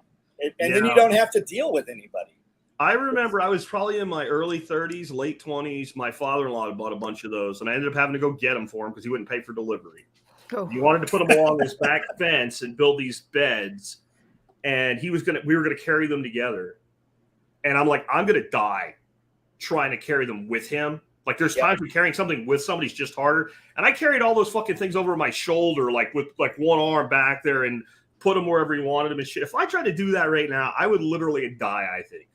And then you don't have to deal with anybody. I remember I was probably in my early 30s, late 20s. My father-in-law had bought a bunch of those, and I ended up having to go get them for him because he wouldn't pay for delivery. Oh. He wanted to put them along his back fence and build these beds. And we were gonna carry them together, and I'm like, I'm gonna die trying to carry them with him. Like, there's times when carrying something with somebody's just harder. And I carried all those fucking things over my shoulder, like with like one arm back there, and put them wherever he wanted them and shit. If I tried to do that right now, I would literally die. I think,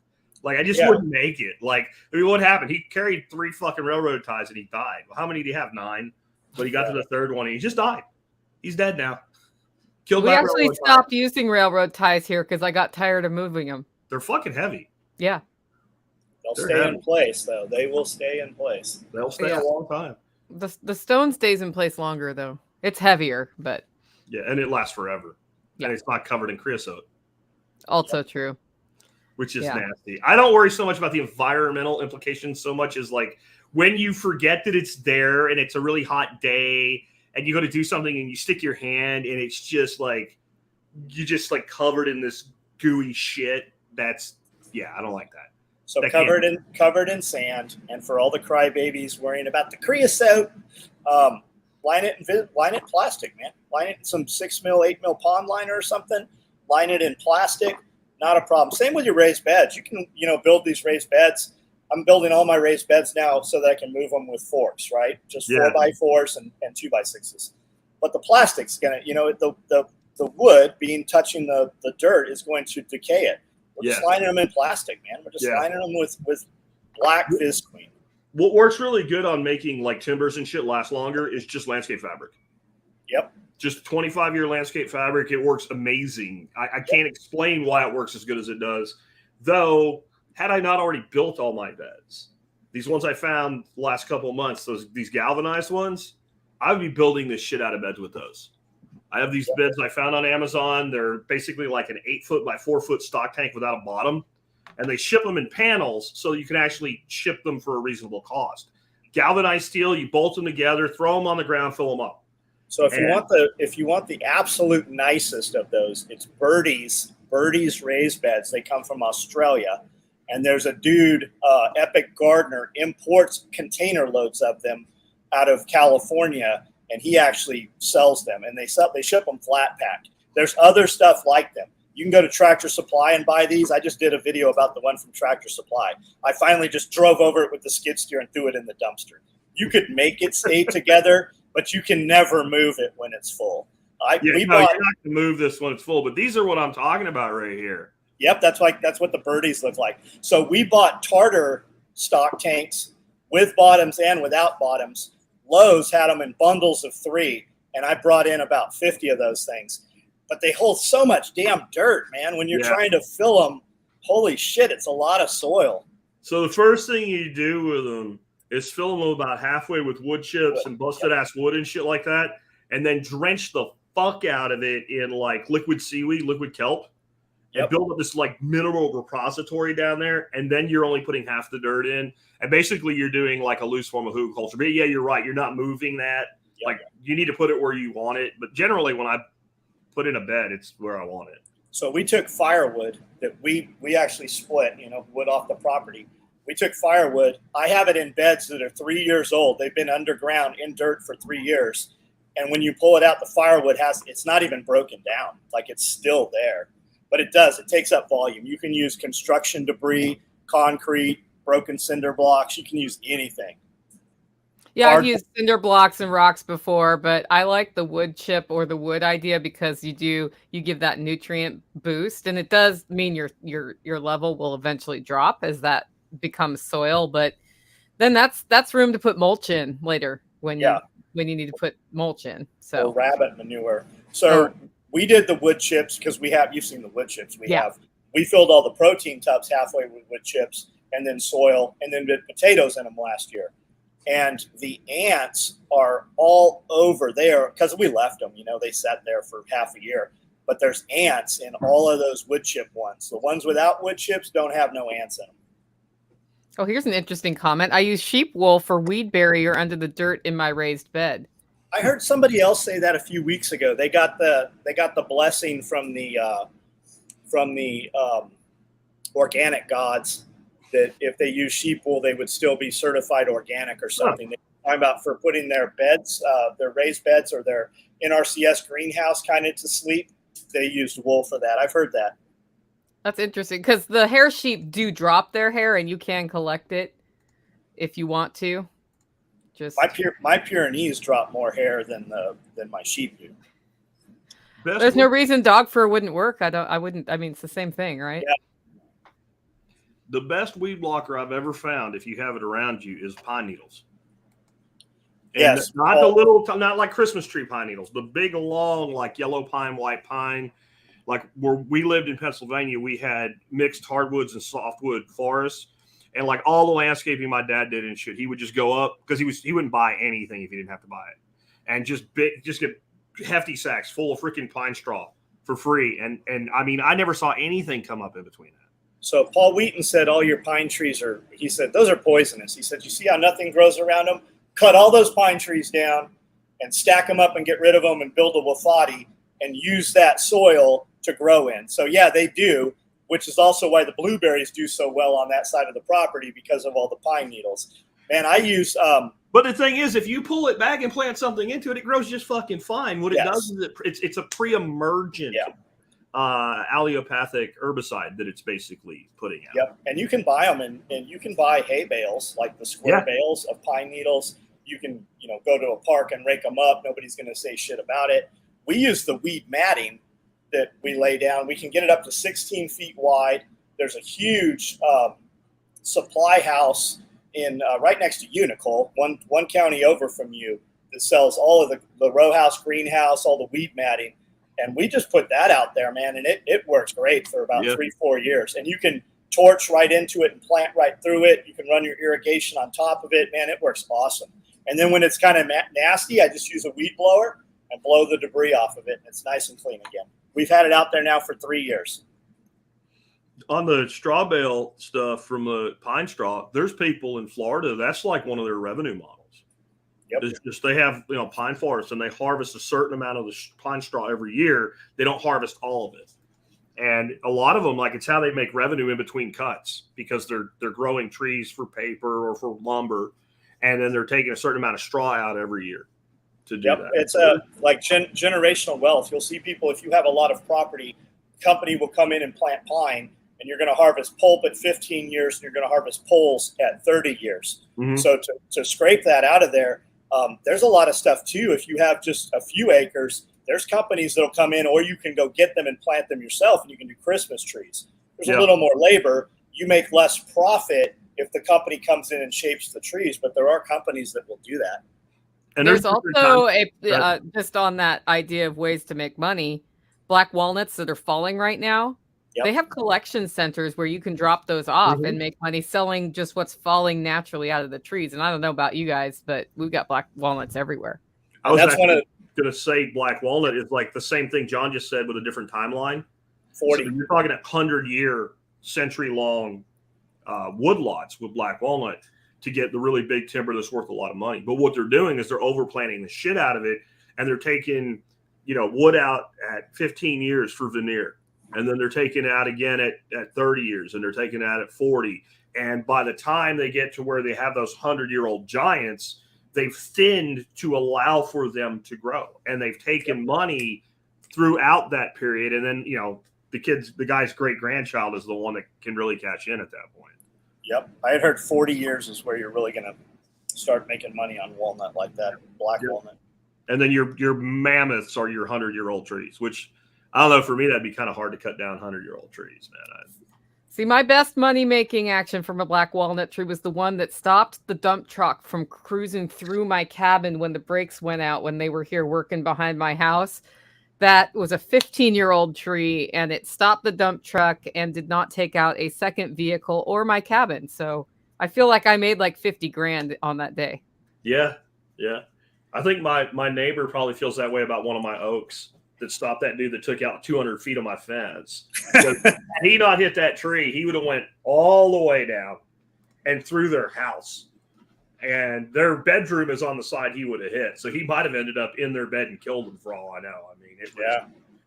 like, I just wouldn't make it. Like, I mean, what happened? He carried 3 fucking railroad ties and he died. Well, how many did he have? 9. But he got to the 3rd one and he just died. He's dead now. We actually stopped using railroad ties here because I got tired of moving them. They're fucking heavy. Yeah. They'll stay in place, though. They will stay in place. They'll stay a long time. The stone stays in place longer, though. It's heavier, but... Yeah, and it lasts forever. Yeah. And it's not covered in creosote. Also true. Which is nasty. I don't worry so much about the environmental implications so much as, like, when you forget that it's there and it's a really hot day... and you go to do something and you stick your hand and it's just like, you just like covered in this gooey shit. I don't like that. So covered in sand. And for all the crybabies worrying about the creosote, line it in plastic, man. Line it in some 6 mil, 8 mil pond liner or something. Line it in plastic. Not a problem. Same with your raised beds. You can, build these raised beds. I'm building all my raised beds now so that I can move them with forks, right? Just 4x4s and 2x6s. But the plastic's gonna, the wood touching the dirt is going to decay it. We're just lining them in plastic, man. We're just lining them with black Visqueen. What works really good on making like timbers and shit last longer is just landscape fabric. Yep. Just 25-year landscape fabric. It works amazing. I can't explain why it works as good as it does, though. Had I not already built all my beds, these ones I found the last couple of months, these galvanized ones, I would be building this shit out of beds with those. I have these beds I found on Amazon. They're basically like an 8-foot by 4-foot stock tank without a bottom, and they ship them in panels so you can actually ship them for a reasonable cost. Galvanized steel, you bolt them together, throw them on the ground, fill them up. So if you want the absolute nicest of those, it's Birdie's raised beds. They come from Australia. And there's a dude, Epic Gardener, imports container loads of them out of California, and he actually sells them. And they ship them flat packed. There's other stuff like them. You can go to Tractor Supply and buy these. I just did a video about the one from Tractor Supply. I finally just drove over it with the skid steer and threw it in the dumpster. You could make it stay together, but you can never move it when it's full. You're not going to move this when it's full, but these are what I'm talking about right here. Yep, that's what the Birdies look like. So we bought Tartar stock tanks with bottoms and without bottoms, Lowe's had them in bundles of 3, and I brought in about 50 of those things. But they hold so much damn dirt, man. When you're trying to fill them, holy shit, it's a lot of soil. So the first thing you do with them is fill them about halfway with wood chips and busted ass wood and shit like that, and then drench the fuck out of it in like liquid seaweed, liquid kelp, and build up this like mineral repository down there. And then you're only putting half the dirt in, and basically you're doing like a loose form of hugelkultur. But yeah, you're right. You're not moving that. Like you need to put it where you want it. But generally, when I put in a bed, it's where I want it. So we took firewood that we actually split, wood off the property. We took firewood. I have it in beds that are 3 years old. They've been underground in dirt for 3 years. And when you pull it out, the firewood it's not even broken down. Like it's still there. But it takes up volume. You can use construction debris, concrete, broken cinder blocks. You can use anything. Yeah, I've used cinder blocks and rocks before, but I like the wood chip or the wood idea because you give that nutrient boost, and it does mean your level will eventually drop as that becomes soil, but then that's room to put mulch in later when you need to put mulch in. So or rabbit manure. So we did the wood chips because you've seen the wood chips we filled all the protein tubs halfway with wood chips and then soil and then did potatoes in them last year. And the ants are all over there because we left them, they sat there for half a year. But there's ants in all of those wood chip ones. The ones without wood chips don't have no ants in them. Oh, here's an interesting comment. I use sheep wool for weed barrier under the dirt in my raised bed. I heard somebody else say that a few weeks ago. They got the blessing from the organic gods that if they use sheep wool, they would still be certified organic or something. They're talking about for putting their beds, their raised beds or their NRCS greenhouse kind of to sleep. They used wool for that. I've heard that. That's interesting because the hair sheep do drop their hair and you can collect it if you want to. Just my Pyrenees drop more hair than my sheep do. There's no reason dog fur wouldn't work. I wouldn't. I mean, it's the same thing, right? Yeah. The best weed blocker I've ever found, if you have it around you, is pine needles. And yes, not like Christmas tree pine needles, the big, long, like yellow pine, white pine. Like where we lived in Pennsylvania, we had mixed hardwoods and softwood forests, and like all the landscaping my dad did and shit, he would just go up because he wouldn't buy anything if he didn't have to buy it, and just get hefty sacks full of freaking pine straw for free. And I mean, I never saw anything come up in between that. So Paul Wheaton said all your pine trees he said, those are poisonous. He said, you see how nothing grows around them? Cut all those pine trees down and stack them up and get rid of them and build a wafati and use that soil to grow in. So yeah, they do, which is also why the blueberries do so well on that side of the property because of all the pine needles. Man, I use... But the thing is, if you pull it back and plant something into it, it grows just fucking fine. What it does is it's a pre-emergent allelopathic herbicide that it's basically putting out. Yep, and you can buy them, and you can buy hay bales, like the square bales of pine needles. You can, go to a park and rake them up. Nobody's going to say shit about it. We use the weed matting that we lay down. We can get it up to 16 feet wide. There's a huge supply house in right next to you, Nicole, one county over from you, that sells all of the row house, greenhouse, all the weed matting. And we just put that out there, man, and it works great for about 3-4 years. And you can torch right into it and plant right through it. You can run your irrigation on top of it. Man, it works awesome. And then when it's kind of nasty, I just use a weed blower and blow the debris off of it, and it's nice and clean again. We've had it out there now for 3 years. On the straw bale stuff from the pine straw, there's people in Florida, that's like one of their revenue models. Yep. It's just they have pine forests and they harvest a certain amount of the pine straw every year. They don't harvest all of it, and a lot of them, like, it's how they make revenue in between cuts because they're growing trees for paper or for lumber, and then they're taking a certain amount of straw out every year to do that. It's like generational wealth. You'll see people, if you have a lot of property, company will come in and plant pine, and you're going to harvest pulp at 15 years, and you're going to harvest poles at 30 years. Mm-hmm. So to scrape that out of there, there's a lot of stuff too. If you have just a few acres, there's companies that'll come in, or you can go get them and plant them yourself, and you can do Christmas trees. There's a little more labor. You make less profit if the company comes in and shapes the trees, but there are companies that will do that. And there's also just on that idea of ways to make money, black walnuts that are falling right now. Yep. They have collection centers where you can drop those off and make money selling just what's falling naturally out of the trees. And I don't know about you guys, but we've got black walnuts everywhere. I was going to say black walnut is like the same thing John just said with a different timeline. 40. So you're talking 100-year, century-long woodlots with black walnut to get the really big timber that's worth a lot of money. But what they're doing is they're overplanting the shit out of it, and they're taking, wood out at 15 years for veneer. And then they're taking it out again at 30 years, and they're taking it out at 40. And by the time they get to where they have those 100-year-old giants, they've thinned to allow for them to grow. And they've taken money throughout that period. And then, the guy's great-grandchild is the one that can really cash in at that point. Yep. I had heard 40 years is where you're really going to start making money on walnut like that, black walnut. And then your mammoths are your 100-year-old trees, which – I don't know. For me, that'd be kind of hard to cut down 100-year-old trees, man. See, my best money-making action from a black walnut tree was the one that stopped the dump truck from cruising through my cabin when the brakes went out when they were here working behind my house. That was a 15-year-old tree, and it stopped the dump truck and did not take out a second vehicle or my cabin. So I feel like I made like 50 grand on that day. Yeah. I think my neighbor probably feels that way about one of my oaks that stopped that dude that took out 200 feet of my fence. Had he not hit that tree, he would have went all the way down and through their house. And their bedroom is on the side he would have hit. So he might have ended up in their bed and killed them for all I know. I mean,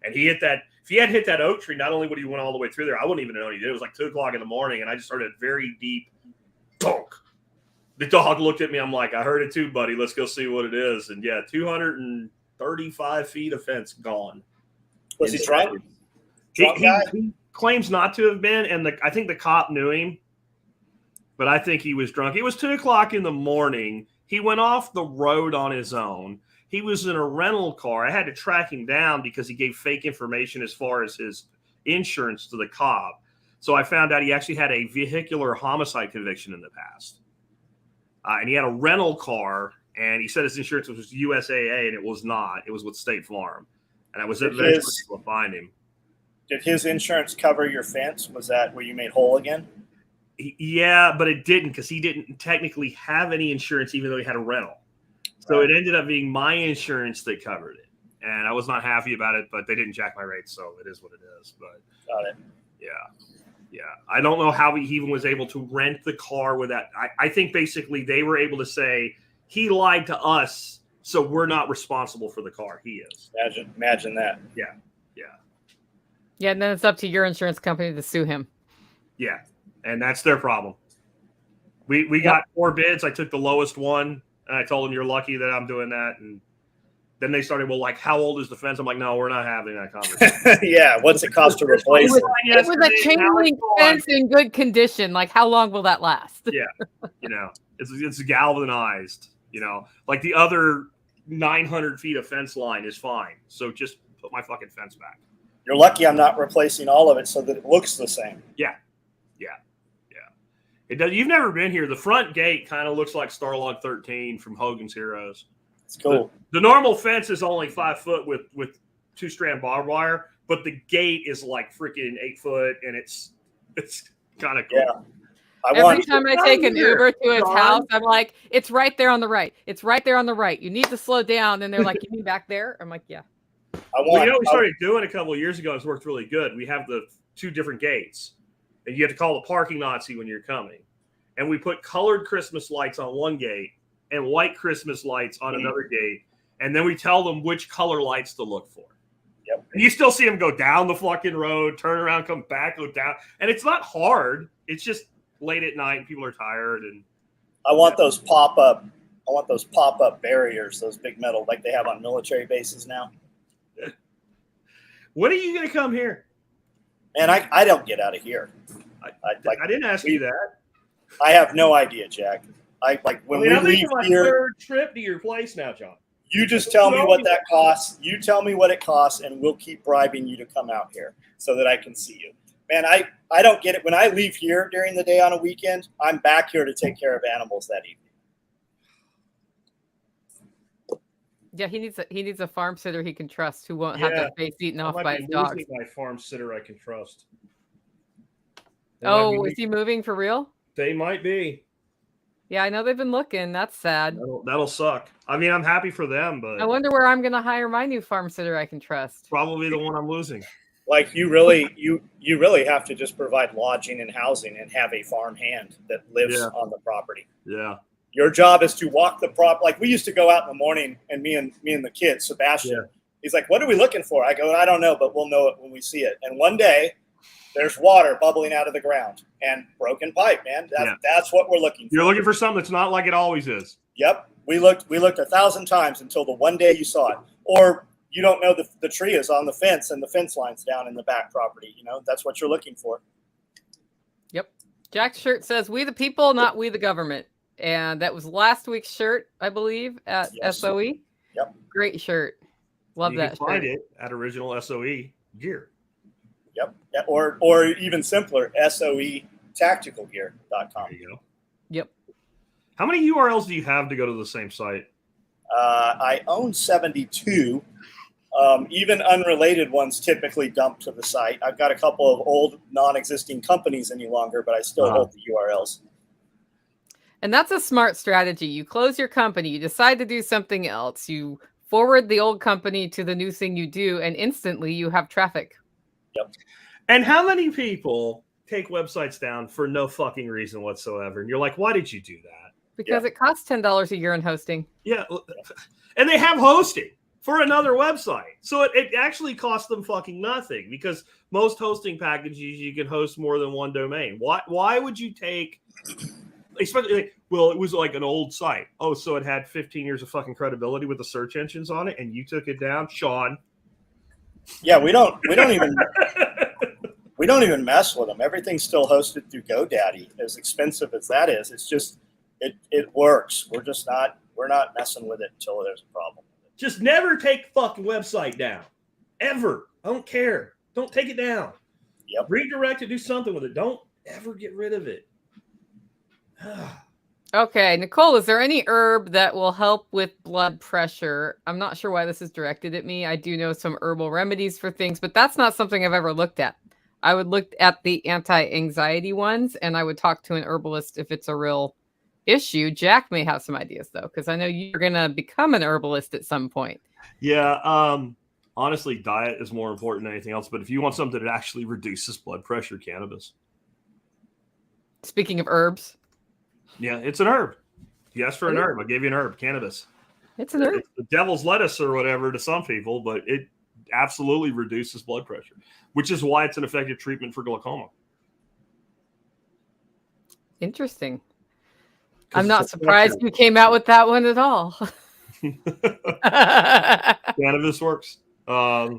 and he hit that. If he had hit that oak tree, not only would he went all the way through there, I wouldn't even know what he did. It was like 2 o'clock in the morning, and I just heard a very deep donk. The dog looked at me. I'm like, I heard it too, buddy. Let's go see what it is. And 235 feet of fence gone. Was he drunk? He claims not to have been, and I think the cop knew him, but I think he was drunk. It was 2 o'clock in the morning. He went off the road on his own. He was in a rental car. I had to track him down because he gave fake information as far as his insurance to the cop. So I found out he actually had a vehicular homicide conviction in the past. And he had a rental car, and he said his insurance was USAA, and it was not. It was with State Farm. And I was eventually able to find him. Did his insurance cover your fence? Was that where you made whole again? Yeah, but it didn't, because he didn't technically have any insurance, even though he had a rental. So it ended up being my insurance that covered it. And I was not happy about it, but they didn't jack my rates, so it is what it is. But got it. Yeah. I don't know how he even was able to rent the car with that. I think basically they were able to say he lied to us, so we're not responsible for the car. He is. Imagine that. Yeah. Yeah, and then it's up to your insurance company to sue him. Yeah, and that's their problem. We got 4 bids. I took the lowest one, and I told them you're lucky that I'm doing that. And then they started, how old is the fence? I'm like, no, we're not having that conversation. Yeah, what's it cost to replace it? It was a chain link fence in good condition. Like, how long will that last? Yeah, it's galvanized. Like the other 900 feet of fence line is fine. So just put my fucking fence back. You're lucky I'm not replacing all of it so that it looks the same. Yeah. It does. You've never been here. The front gate kind of looks like Starlog 13 from Hogan's Heroes. It's cool. The normal fence is only 5 foot with 2-strand barbed wire, but the gate is like freaking 8 foot, and it's kind of cool. Yeah. Every time I take an Uber to his house, I'm like, it's right there on the right. It's right there on the right. You need to slow down. And they're like, you mean back there? I'm like, yeah. We started doing a couple of years ago. It's worked really good. We have the 2 different gates, and you have to call the parking Nazi when you're coming. And we put colored Christmas lights on one gate and white Christmas lights on another gate. And then we tell them which color lights to look for. Yep. And you still see them go down the fucking road, turn around, come back, go down. And it's not hard. It's just late at night and people are tired. And I want those pop-up barriers, those big metal like they have on military bases now. When are you going to come here? Man, I don't get out of here. I didn't ask you that. I have no idea, Jack. I'm making my third trip to your place now, John. You just tell me what that costs. You tell me what it costs, and we'll keep bribing you to come out here so that I can see you. Man, I don't get it. When I leave here during the day on a weekend, I'm back here to take care of animals that evening. Yeah, he needs a farm sitter he can trust who won't have their face eaten off by his dogs. My farm sitter I can trust. Oh, is he moving for real? They might be. Yeah, I know they've been looking. That's sad. That'll suck. I mean, I'm happy for them, but I wonder where I'm going to hire my new farm sitter I can trust. Probably the one I'm losing. Like you really have to just provide lodging and housing and have a farm hand that lives on the property. Yeah. Your job is to walk the like we used to go out in the morning, and me and the kids, Sebastian, he's like, "What are we looking for?" I go, "I don't know, but we'll know it when we see it." And one day there's water bubbling out of the ground and broken pipe, man. That's what we're looking for. You're looking for something that's not like it always is. Yep. We looked 1,000 times until the one day you saw it. Or you don't know the tree is on the fence and the fence line's down in the back property. That's what you're looking for. Yep. Jack's shirt says, "We the people, not we the government." And that was last week's shirt, I believe, at SOE. Yep. Great shirt. Love that shirt. You can find it at original SOE gear. Yep. Or even simpler, SOEtacticalgear.com. There you go. Yep. How many URLs do you have to go to the same site? I own 72. Even unrelated ones typically dump to the site. I've got a couple of old non-existing companies any longer, but I still hold the URLs. And that's a smart strategy. You close your company, you decide to do something else, you forward the old company to the new thing you do, and instantly you have traffic. Yep. And how many people take websites down for no fucking reason whatsoever? And you're like, why did you do that? Because it costs $10 a year in hosting. Yeah. And they have hosting for another website. So it actually costs them fucking nothing, because most hosting packages, you can host more than one domain. Why would you take... Especially, it was like an old site. Oh, so it had 15 years of fucking credibility with the search engines on it, and you took it down, Sean. Yeah, we don't even mess with them. Everything's still hosted through GoDaddy. As expensive as that is, it's just it works. We're not messing with it until there's a problem. Just never take the fucking website down, ever. I don't care. Don't take it down. Yep. Redirect it. Do something with it. Don't ever get rid of it. Okay, Nicole, is there any herb that will help with blood pressure? I'm not sure why this is directed at me. I do know some herbal remedies for things, but that's not something I've ever looked at. I would look at the anti-anxiety ones, and I would talk to an herbalist if it's a real issue. Jack may have some ideas, though, because I know you're going to become an herbalist at some point. Yeah, honestly, diet is more important than anything else, but if you want something that actually reduces blood pressure, cannabis. Speaking of herbs. Yeah, it's an herb. You asked for an herb. I gave you an herb, cannabis. It's an herb. It's the devil's lettuce or whatever to some people, but it absolutely reduces blood pressure, which is why it's an effective treatment for glaucoma. Interesting. I'm not surprised you came out with that one at all. Cannabis works. I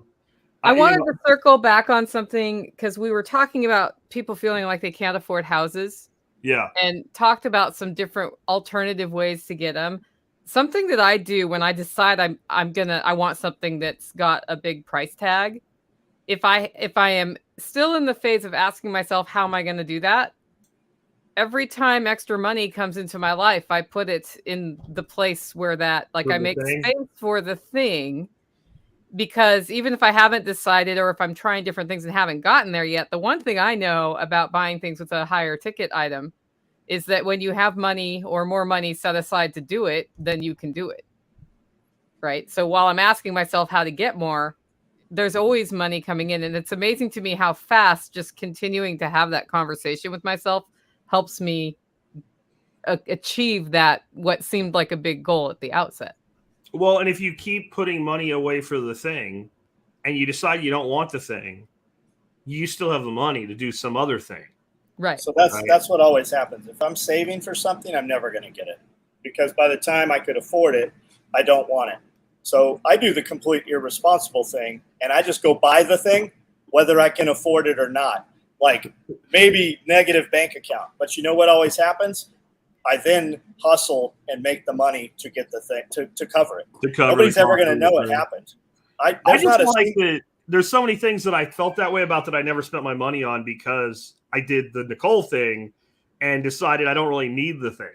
wanted to circle back on something because we were talking about people feeling like they can't afford houses. Yeah. And talked about some different alternative ways to get them. Something that I do when I decide I want something that's got a big price tag. If I am still in the phase of asking myself, how am I going to do that? Every time extra money comes into my life, I put it in the place where I make space for the thing. Because even if I haven't decided, or if I'm trying different things and haven't gotten there yet, the one thing I know about buying things with a higher ticket item is that when you have money or more money set aside to do it, then you can do it. Right? So while I'm asking myself how to get more, there's always money coming in. And it's amazing to me how fast just continuing to have that conversation with myself helps me achieve that, what seemed like a big goal at the outset. Well, and if you keep putting money away for the thing and you decide you don't want the thing, you still have the money to do some other thing. Right. So that's what always happens. If I'm saving for something, I'm never going to get it, because by the time I could afford it, I don't want it. So I do the complete irresponsible thing, and I just go buy the thing, whether I can afford it or not. Like maybe negative bank account. But you know what always happens? I then hustle and make the money to get the thing to cover it. Nobody's ever going to know it happened. There's so many things that I felt that way about that I never spent my money on, because I did the Nicole thing and decided I don't really need the thing.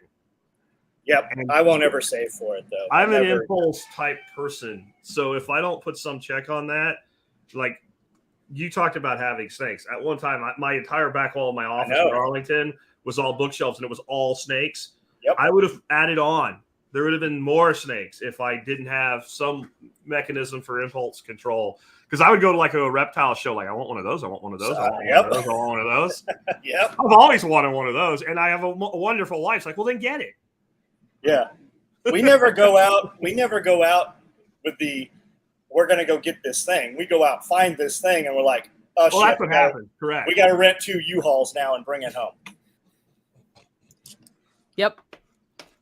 Yep. And I won't ever save for it though. I'm an impulse type person. So if I don't put some check on that, like you talked about having snakes. At one time, my entire back wall of my office in Arlington was all bookshelves and it was all snakes. Yep. I would have added on. There would have been more snakes if I didn't have some mechanism for impulse control. Because I would go to like a reptile show, like I want one of those, I want one of those, I want one of those, I want one of those. Yep. I've always wanted one of those, and I have a wonderful life. It's like, well, then get it. Yeah, we never go out. We never go out with we're going to go get this thing. We go out, find this thing, and we're like, oh, well, shit, that's what happened. Correct. We got to rent 2 U-Hauls now and bring it home. Yep.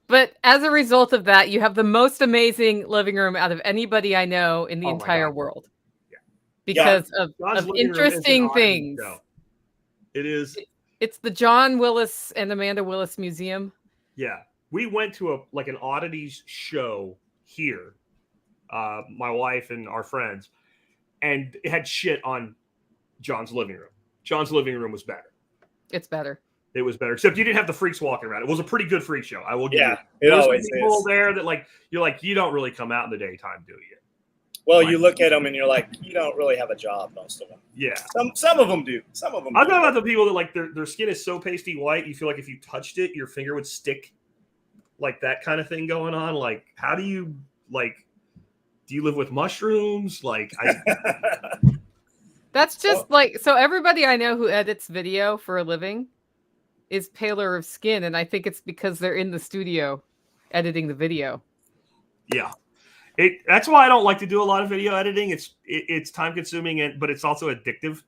But as a result of that, you have the most amazing living room out of anybody I know in the entire world. Yeah. Because of interesting things. It is. It's the John Willis and Amanda Willis Museum. Yeah. We went to an oddities show here, my wife and our friends, and it had shit on John's living room. John's living room was better. It's better. It was better, except you didn't have the freaks walking around. It was a pretty good freak show. I will give you. It always is. People there that you don't really come out in the daytime, do you? Well, you look at them and you're like, you don't really have a job, most of them. Yeah. Some of them do. Some of them. I'm talking about the people that their skin is so pasty white, you feel like if you touched it, your finger would stick. Like that kind of thing going on. Like, how do you do you live with mushrooms? That's just so everybody I know who edits video for a living is paler of skin. And I think it's because they're in the studio editing the video. Yeah. That's why I don't like to do a lot of video editing. It's time consuming, but it's also addictive.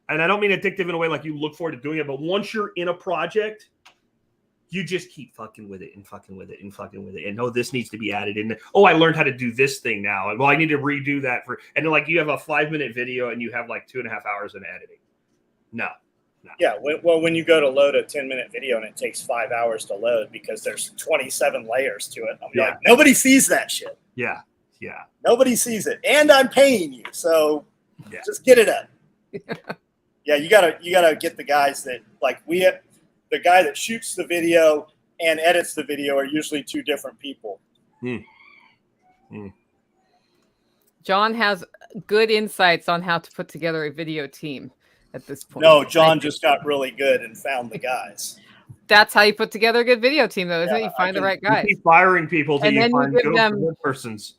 And I don't mean addictive in a way like you look forward to doing it, but once you're in a project, you just keep fucking with it and fucking with it and fucking with it. And this needs to be added in. Oh, I learned how to do this thing now. And I need to redo that and then you have a 5-minute video and you have 2.5 hours in editing. No. Yeah. When you go to load a 10-minute video and it takes 5 hours to load because there's 27 layers to it. Like, nobody sees that shit. Yeah. Yeah. Nobody sees it. And I'm paying you. So just get it up. Yeah. You gotta get the guys that the guy that shoots the video and edits the video are usually 2 different people. John has good insights on how to put together a video team at this point. No, John just got really good and found the guys. That's how you put together a good video team, though, isn't it? You find the right guys. You keep firing people till you find give them good persons.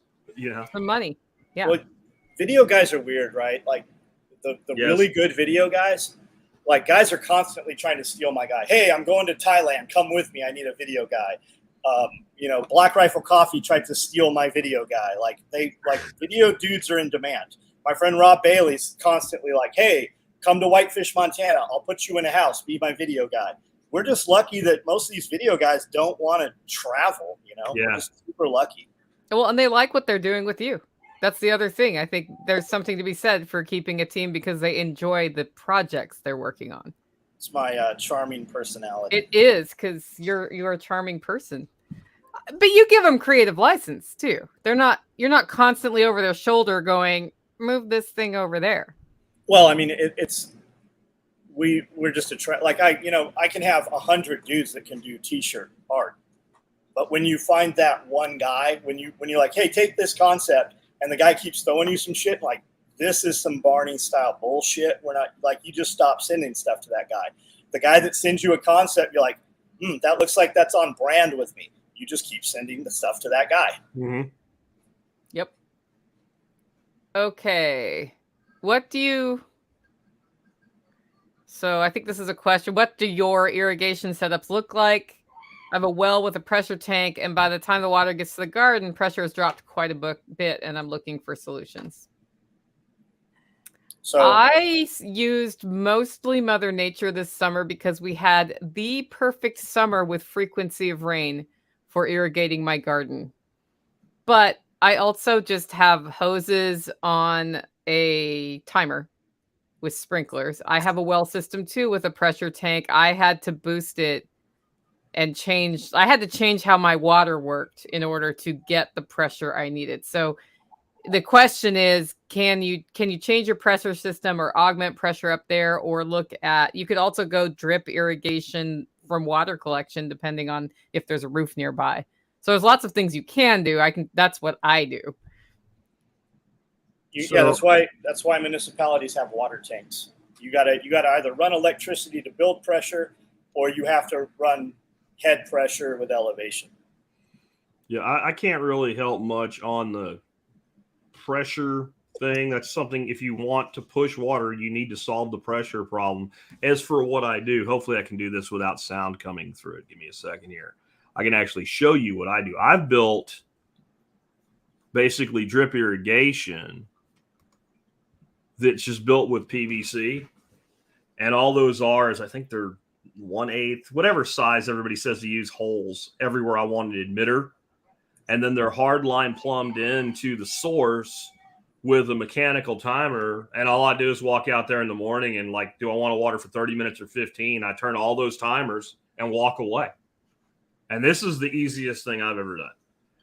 Some money. Yeah. Well, video guys are weird, right? Like the really good video guys. Like, guys are constantly trying to steal my guy. Hey, I'm going to Thailand. Come with me. I need a video guy. Black Rifle Coffee tried to steal my video guy. Video dudes are in demand. My friend Rob Bailey's constantly like, hey, come to Whitefish, Montana. I'll put you in a house. Be my video guy. We're just lucky that most of these video guys don't want to travel, Yeah. We're just super lucky. Well, and they like what they're doing with you. That's the other thing. I think there's something to be said for keeping a team because they enjoy the projects they're working on. It's my charming personality. It is, because you're a charming person. But you give them creative license too. You're not constantly over their shoulder going, move this thing over there. Well, I mean, we're just I can have 100 dudes that can do t-shirt art. But when you find that one guy, when you're like, hey, take this concept, and the guy keeps throwing you some shit, like, this is some Barney style bullshit. We're not you just stop sending stuff to that guy. The guy that sends you a concept, you're like, that looks like that's on brand with me. You just keep sending the stuff to that guy. Mm-hmm. Yep. Okay. So I think this is a question. What do your irrigation setups look like? I have a well with a pressure tank, and by the time the water gets to the garden, pressure has dropped quite a bit, and I'm looking for solutions. So I used mostly Mother Nature this summer because we had the perfect summer with frequency of rain for irrigating my garden. But I also just have hoses on a timer with sprinklers. I have a well system too with a pressure tank. I had to boost it and I had to change how my water worked in order to get the pressure I needed. So the question is, can you change your pressure system or augment pressure up there, or you could also go drip irrigation from water collection, depending on if there's a roof nearby. So there's lots of things you can do. That's what I do. That's why municipalities have water tanks. You gotta either run electricity to build pressure, or you have to run head pressure with elevation. Yeah, I can't really help much on the pressure thing. That's something, if you want to push water, you need to solve the pressure problem. As for what I do, hopefully I can do this without sound coming through it. Give me a second here. I can actually show you what I do. I've built basically drip irrigation that's just built with PVC. And all those R's, I think they're 1/8, whatever size everybody says to use, holes everywhere I want an emitter. And then they're hard line plumbed into the source with a mechanical timer. And all I do is walk out there in the morning and like, do I want to water for 30 minutes or 15? I turn all those timers and walk away. And this is the easiest thing I've ever done.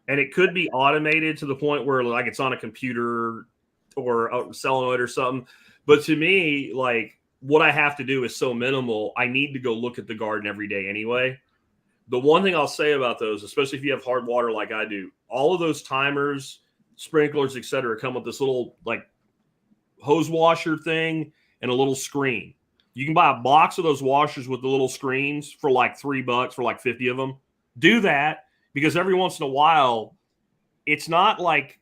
And it could be automated to the point where like it's on a computer or a solenoid or something. But to me, like what I have to do is so minimal. I need to go look at the garden every day anyway. The one thing I'll say about those, especially if you have hard water like I do, all of those timers, sprinklers, etc., come with this little like hose washer thing and a little screen. You can buy a box of those washers with the little screens for like $3 for like 50 of them. Do that, because every once in a while, it's not like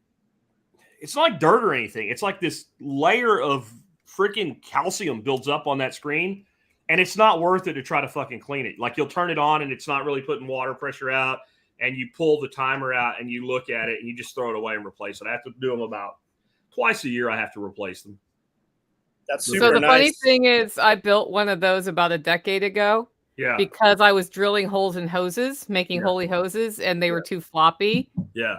dirt or anything. It's like this layer of freaking calcium builds up on that screen. And it's not worth it to try to fucking clean it. Like you'll turn it on and it's not really putting water pressure out, and you pull the timer out and you look at it and you just throw it away and replace it. I have to do them about twice a year. I have to replace them. That's super nice. So the funny thing is I built one of those about a decade ago. Yeah. Because I was drilling holes in hoses, making holy hoses, and they were too floppy. Yeah.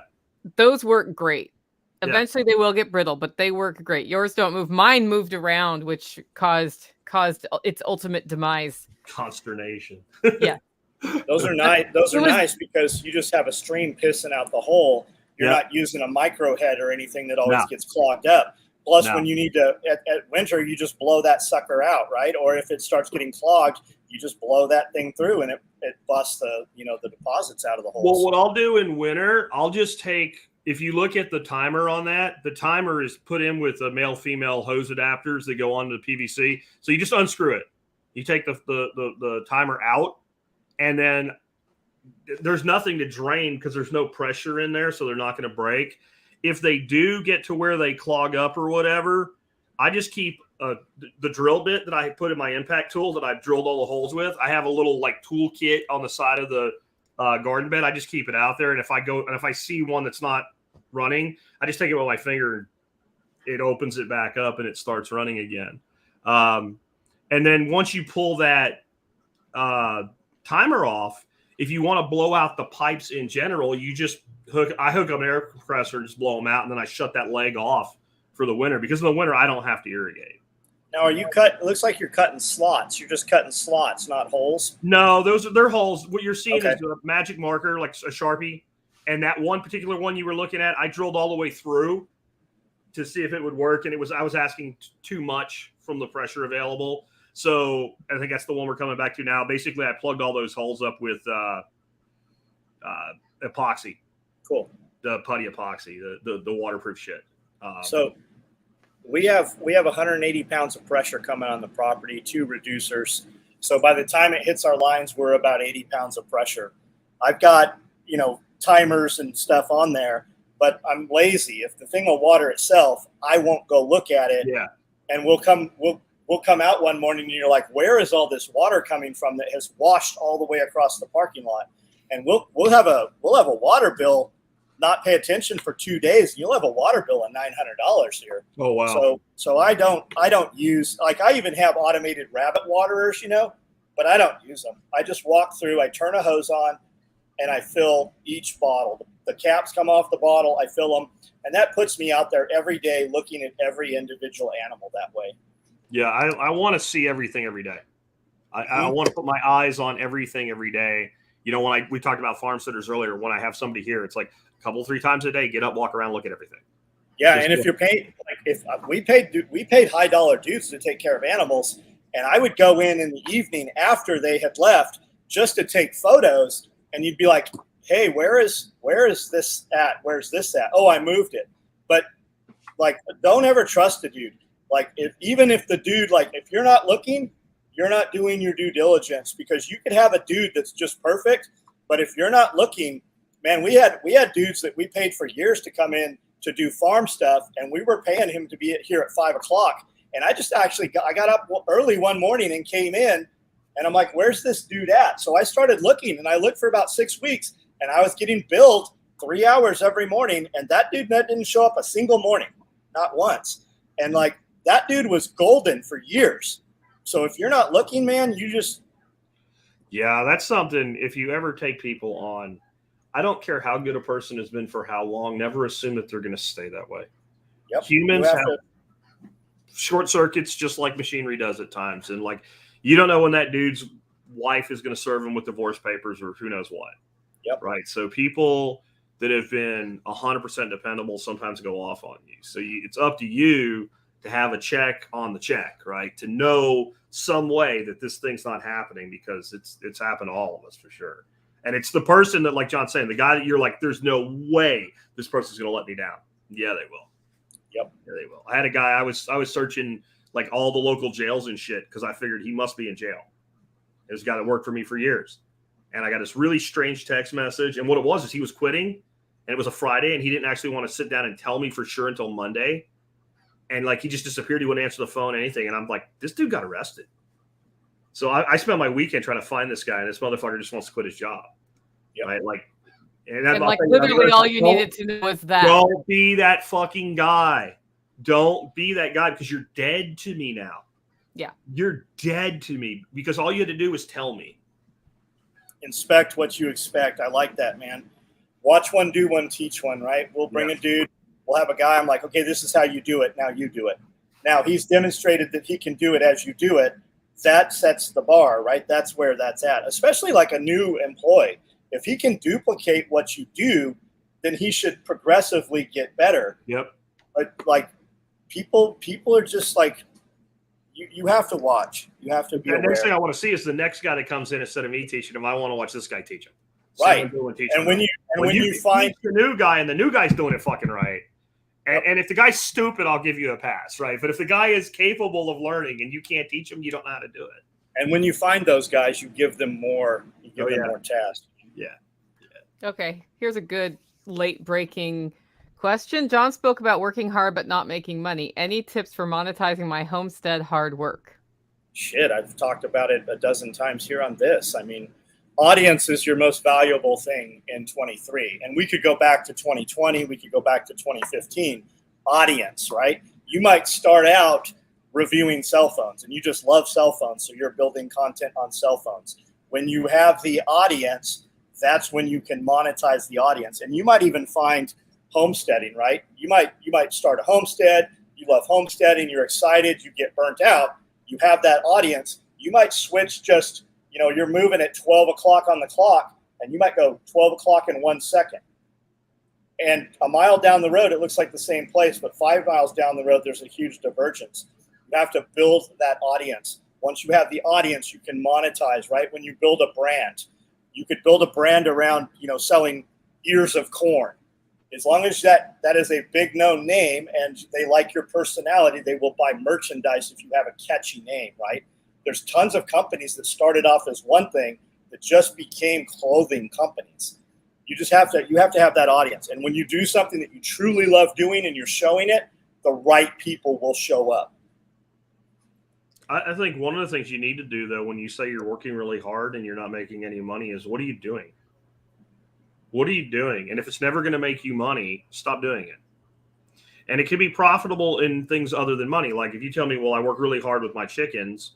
Those work great. Eventually they will get brittle, but they work great. Yours don't move. Mine moved around, which caused its ultimate demise. Consternation. Yeah. Those are nice. Those are nice because you just have a stream pissing out the hole. You're not using a micro head or anything that always gets clogged up. Plus, when you need to, at winter, you just blow that sucker out, right? Or if it starts getting clogged, you just blow that thing through and it busts the deposits out of the holes. Well, what I'll do in winter, I'll just take, if you look at the timer on that, the timer is put in with the male-female hose adapters that go onto the PVC. So you just unscrew it. You take the timer out, and then there's nothing to drain because there's no pressure in there, so they're not going to break. If they do get to where they clog up or whatever, I just keep the drill bit that I put in my impact tool that I've drilled all the holes with. I have a little like tool kit on the side of the garden bed. I just keep it out there, and if I see one that's not running, I just take it with my finger and it opens it back up and it starts running again. And then once you pull that timer off, if you want to blow out the pipes in general, you just hook up an air compressor, just blow them out, and then I shut that leg off for the winter, because in the winter I don't have to irrigate. Now, it looks like you're cutting slots. You're just cutting slots, not holes. No, they're holes. What you're seeing is a magic marker, like a Sharpie. And that one particular one you were looking at, I drilled all the way through to see if it would work. And I was asking too much from the pressure available. So I think that's the one we're coming back to now. Basically, I plugged all those holes up with epoxy. Cool. The putty epoxy, the waterproof shit. So we have 180 pounds of pressure coming on the property, 2 reducers. So by the time it hits our lines, we're about 80 pounds of pressure. I've got, timers and stuff on there, but I'm lazy. If the thing will water itself, I won't go look at it. Yeah. And we'll come out one morning and you're like, where is all this water coming from that has washed all the way across the parking lot? And we'll have a water bill, not pay attention for 2 days. You'll have a water bill of $900 here. Oh, wow. So I don't use, like, I even have automated rabbit waterers, but I don't use them. I just walk through, I turn a hose on, and I fill each bottle. The caps come off the bottle, I fill them, and that puts me out there every day looking at every individual animal that way. Yeah, I want to see everything every day. I want to put my eyes on everything every day. When we talked about farm sitters earlier, when I have somebody here, it's like a couple, 3 times a day, get up, walk around, look at everything. Yeah, and if you're paid, like if we paid high dollar dues to take care of animals, and I would go in the evening after they had left just to take photos, and you'd be like, hey, where is this at? Where's this at? Oh, I moved it. But like, don't ever trust a dude. Like, even if the dude, like, if you're not looking, you're not doing your due diligence, because you could have a dude that's just perfect, but if you're not looking, man, we had dudes that we paid for years to come in to do farm stuff, and we were paying him to be here at 5 o'clock. And I just I got up early one morning and came in, and I'm like, where's this dude at? So I started looking, and I looked for about 6 weeks, and I was getting billed 3 hours every morning, and that dude didn't show up a single morning, not once. And like, that dude was golden for years. So if you're not looking, man, you just. Yeah, that's something. If you ever take people on, I don't care how good a person has been for how long, never assume that they're going to stay that way. Yep. Humans have short circuits just like machinery does at times. And like, you don't know when that dude's wife is going to serve him with divorce papers or who knows what. Yep. Right. So people that have been 100% dependable sometimes go off on you. So it's up to you to have a check on the check, right? To know some way that this thing's not happening, because it's happened to all of us for sure. And it's the person that, like John's saying, the guy that you're like, there's no way this person's going to let me down. Yeah, they will. Yep. Yeah, they will. I had a guy, I was searching like all the local jails and shit, because I figured he must be in jail. There's a guy that worked for me for years. And I got this really strange text message. And what it was is he was quitting, and it was a Friday, and he didn't actually want to sit down and tell me for sure until Monday. And like, he just disappeared. He wouldn't answer the phone, anything. And I'm like, this dude got arrested. So I spent my weekend trying to find this guy, and this motherfucker just wants to quit his job. Yep. Right? Like, and like literally all you needed to know was that. Don't be that fucking guy. Don't be that guy, because you're dead to me now. Yeah. You're dead to me, because all you had to do was tell me. Inspect what you expect. I like that, man. Watch one, do one, teach one, right? We'll bring a dude. We'll have a guy. I'm like, okay, this is how you do it. Now you do it. Now he's demonstrated that he can do it as you do it. That sets the bar, right? That's where that's at. Especially like a new employee. If he can duplicate what you do, then he should progressively get better. Yep. But like, people are just like, you have to watch. You have to be aware. The next thing I want to see is the next guy that comes in instead of me teaching him. I want to watch this guy teach him. Right. And when you find the new guy, and the new guy's doing it fucking right. And if the guy's stupid, I'll give you a pass, right? But if the guy is capable of learning and you can't teach him, you don't know how to do it. And when you find those guys, you give them more. You give them more tasks. Yeah. Okay. Here's a good late breaking question. John spoke about working hard but not making money. Any tips for monetizing my homestead hard work? Shit, I've talked about it a dozen times here on this. I mean, audience is your most valuable thing in 23. And we could go back to 2020. We could go back to 2015. Audience, right? You might start out reviewing cell phones, and you just love cell phones, so you're building content on cell phones. When you have the audience, that's when you can monetize the audience. And you might even find homesteading, right? You might start a homestead. You love homesteading. You're excited. You get burnt out. You have that audience. You might switch just, you're moving at 12 o'clock on the clock, and you might go 12 o'clock in 1 second. And a mile down the road, it looks like the same place, but 5 miles down the road, there's a huge divergence. You have to build that audience. Once you have the audience, you can monetize, right? When you build a brand, you could build a brand around, selling ears of corn. As long as that is a big known name and they like your personality, they will buy merchandise if you have a catchy name, right? There's tons of companies that started off as one thing that just became clothing companies. You just have to have that audience. And when you do something that you truly love doing and you're showing it, the right people will show up. I think one of the things you need to do, though, when you say you're working really hard and you're not making any money, is what are you doing? What are you doing? And if it's never going to make you money, stop doing it. And it can be profitable in things other than money. Like if you tell me, well, I work really hard with my chickens,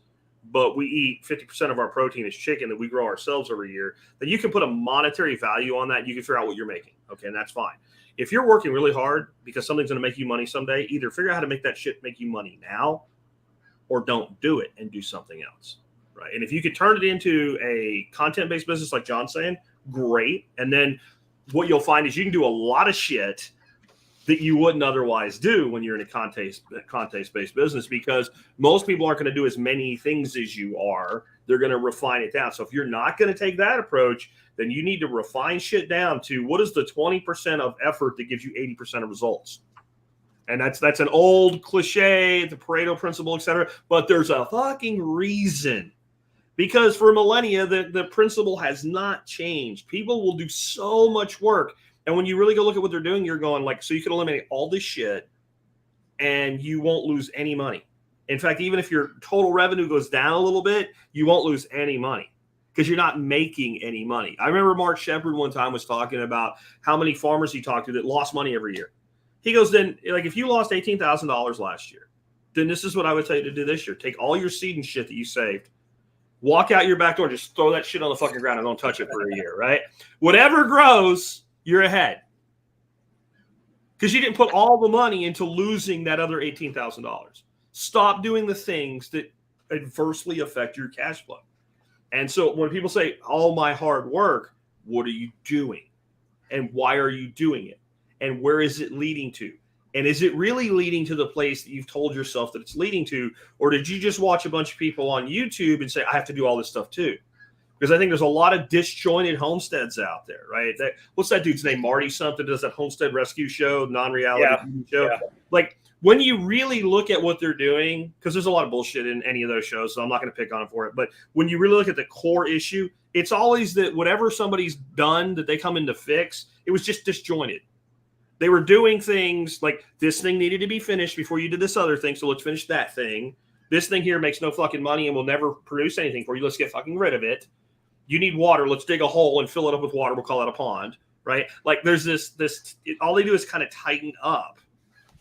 but we eat 50% of our protein is chicken that we grow ourselves every year, then you can put a monetary value on that. And you can figure out what you're making. Okay, and that's fine. If you're working really hard because something's going to make you money someday, either figure out how to make that shit make you money now, or don't do it and do something else, right? And if you could turn it into a content-based business like John's saying, great. And then what you'll find is you can do a lot of shit that you wouldn't otherwise do when you're in a content-based business, because most people aren't going to do as many things as you are They're going to refine it down. So if you're not going to take that approach, then you need to refine shit down to what is the 20% of effort that gives you 80% of results. And that's an old cliche, the Pareto principle, et cetera. But there's a fucking reason. Because for millennia, the principle has not changed. People will do so much work. And when you really go look at what they're doing, you're going like, so you can eliminate all this shit and you won't lose any money. In fact, even if your total revenue goes down a little bit, you won't lose any money because you're not making any money. I remember Mark Shepard one time was talking about how many farmers he talked to that lost money every year. He goes, then, like, if you lost $18,000 last year, then this is what I would tell you to do this year. Take all your seed and shit that you saved, walk out your back door, and just throw that shit on the fucking ground and don't touch it for a year, right? Whatever grows, you're ahead. Because you didn't put all the money into losing that other $18,000. Stop doing the things that adversely affect your cash flow. And so when people say, all my hard work, what are you doing? And why are you doing it? And where is it leading to? And is it really leading to the place that you've told yourself that it's leading to? Or did you just watch a bunch of people on YouTube and say, I have to do all this stuff too? Because I think there's a lot of disjointed homesteads out there, right? What's that dude's name? Marty something does that homestead rescue show, non-reality show. Yeah. Like when you really look at what they're doing, because there's a lot of bullshit in any of those shows, so I'm not going to pick on them for it. But when you really look at the core issue, it's always that whatever somebody's done that they come in to fix, it was just disjointed. They were doing things like this thing needed to be finished before you did this other thing, so let's finish that thing. This thing here makes no fucking money and will never produce anything for you. Let's get fucking rid of it. You need water. Let's dig a hole and fill it up with water. We'll call that a pond, right? Like there's this all they do is kind of tighten up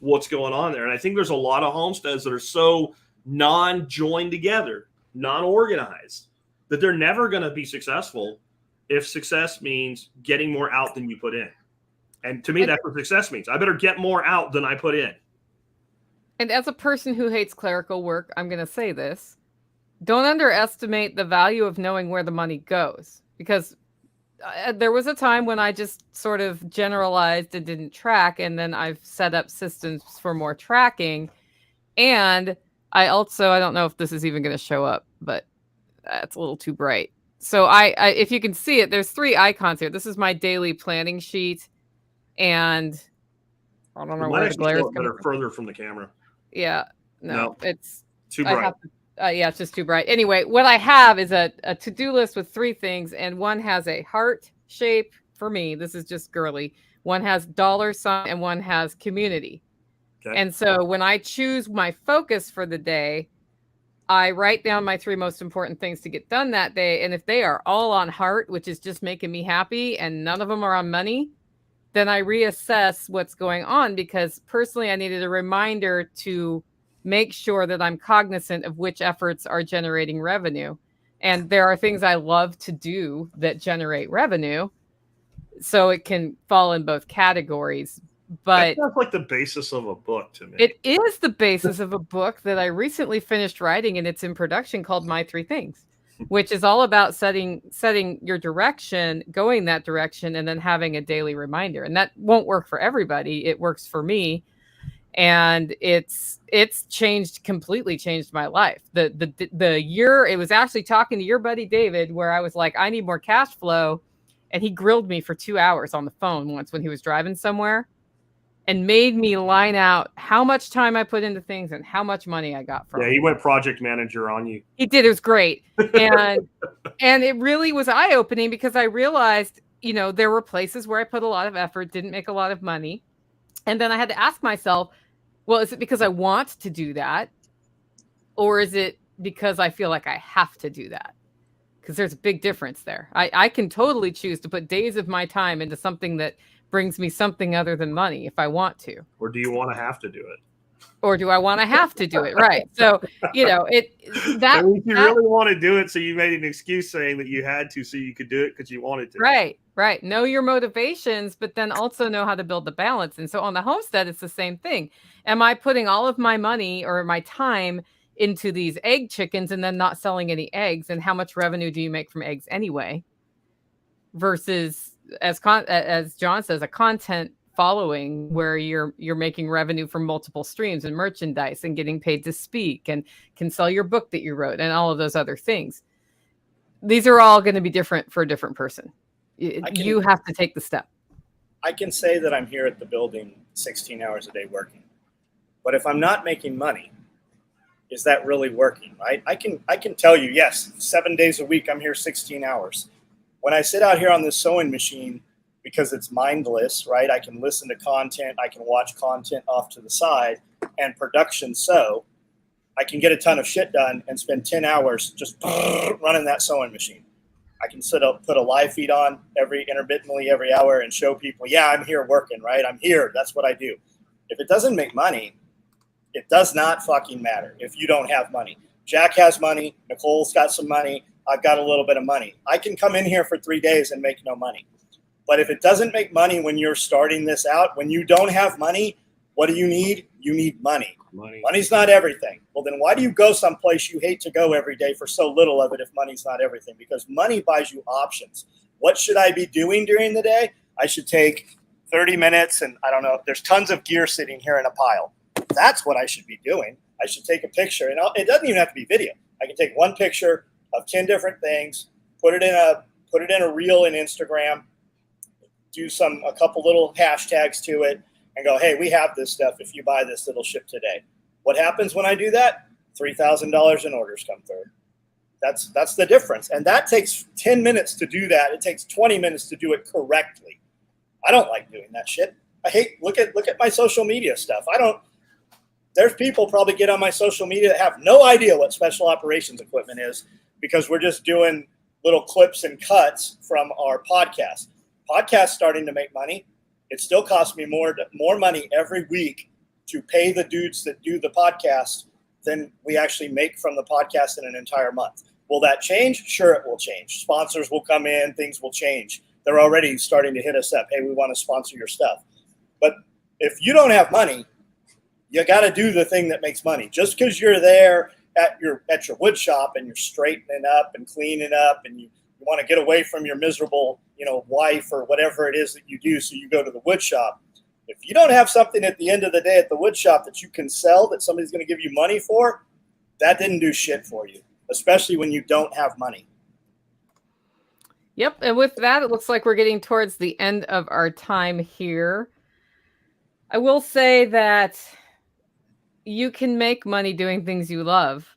what's going on there. And I think there's a lot of homesteads that are so non-joined together, non-organized, that they're never going to be successful if success means getting more out than you put in. And to me, that's what success means. I better get more out than I put in. And as a person who hates clerical work, I'm going to say this. Don't underestimate the value of knowing where the money goes. Because there was a time when I just sort of generalized and didn't track. And then I've set up systems for more tracking. And I don't know if this is even going to show up, but it's a little too bright. So I if you can see it, there's 3 icons here. This is my daily planning sheet. And I don't know where the glare is coming from. Further from the camera. Yeah, no, it's too bright. It's just too bright. Anyway, what I have is a to-do list with 3 things, and one has a heart shape for me. This is just girly. One has $sign, and one has community. Okay. And so when I choose my focus for the day, I write down my 3 most important things to get done that day. And if they are all on heart, which is just making me happy, and none of them are on money, then I reassess what's going on, because personally I needed a reminder to make sure that I'm cognizant of which efforts are generating revenue. And there are things I love to do that generate revenue, so it can fall in both categories. But that's like the basis of a book to me. It is the basis of a book that I recently finished writing, and it's in production, called My 3 Things, which is all about setting your direction, going that direction, and then having a daily reminder. And that won't work for everybody. It works for me. And it's completely changed my life. The year, it was actually talking to your buddy David, where I was like, I need more cash flow. And he grilled me for 2 hours on the phone once when he was driving somewhere, and made me line out how much time I put into things and how much money I got from it. Yeah, he went project manager on you. He did. It was great. And it really was eye-opening, because I realized, there were places where I put a lot of effort, didn't make a lot of money. And then I had to ask myself, well, is it because I want to do that? Or is it because I feel like I have to do that? Because there's a big difference there. I can totally choose to put days of my time into something that brings me something other than money if I want to. Or do you want to have to do it? Or do I want to have to do it? Right. So, you really want to do it, so you made an excuse saying that you had to, so you could do it because you wanted to. Right. Know your motivations, but then also know how to build the balance. And so on the homestead, it's the same thing. Am I putting all of my money or my time into these egg chickens and then not selling any eggs? And how much revenue do you make from eggs anyway? Versus, as John says, a content following where you're making revenue from multiple streams and merchandise and getting paid to speak and can sell your book that you wrote and all of those other things. these are all going to be different for a different person. You have to take the step. I can say that I'm here at the building 16 hours a day working, but if I'm not making money, is that really working, right? I can tell you, yes, 7 days a week, I'm here 16 hours. When I sit out here on this sewing machine, because it's mindless, right? I can listen to content, I can watch content off to the side, and production sew. I can get a ton of shit done and spend 10 hours just running that sewing machine. I can put a live feed on intermittently every hour and show people, yeah, I'm here working, right? I'm here. That's what I do. If it doesn't make money, it does not fucking matter if you don't have money. Jack has money. Nicole's got some money. I've got a little bit of money. I can come in here for 3 days and make no money. But if it doesn't make money when you're starting this out, when you don't have money, what do you need? You need money. Money's not everything. Well, then why do you go someplace you hate to go every day for so little of it if money's not everything? Because money buys you options. What should I be doing during the day? I should take 30 minutes and I don't know, there's tons of gear sitting here in a pile. That's what I should be doing. I should take a picture, and it doesn't even have to be video. I can take one picture of 10 different things, put it in a reel in Instagram, do a couple little hashtags to it, and go, hey, we have this stuff. If you buy this, it'll ship today. What happens when I do that? $3,000 in orders come through. That's the difference. And that takes 10 minutes to do that. It takes 20 minutes to do it correctly. I don't like doing that shit. Look at my social media stuff. There's people probably get on my social media that have no idea what special operations equipment is because we're just doing little clips and cuts from our podcast. Podcast's starting to make money. It still costs me more money every week to pay the dudes that do the podcast than we actually make from the podcast in an entire month. Will that change? Sure, it will change. Sponsors will come in. Things will change. They're already starting to hit us up. Hey, we want to sponsor your stuff. But if you don't have money, you got to do the thing that makes money. Just because you're there at your wood shop and you're straightening up and cleaning up and you want to get away from your miserable, wife or whatever it is that you do, so you go to the wood shop. If you don't have something at the end of the day at the wood shop that you can sell that somebody's going to give you money for, that didn't do shit for you, especially when you don't have money. Yep. And with that, it looks like we're getting towards the end of our time here. I will say that you can make money doing things you love.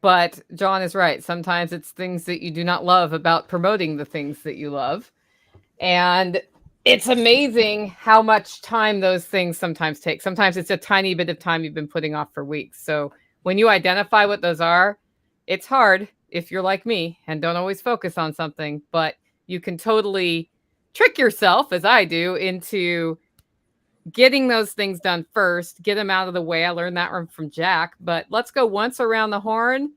But John is right. Sometimes it's things that you do not love about promoting the things that you love. And it's amazing how much time those things sometimes take. Sometimes it's a tiny bit of time you've been putting off for weeks. So when you identify what those are, it's hard if you're like me and don't always focus on something, but you can totally trick yourself, as I do, into getting those things done first, get them out of the way. I learned that one from Jack, but let's go once around the horn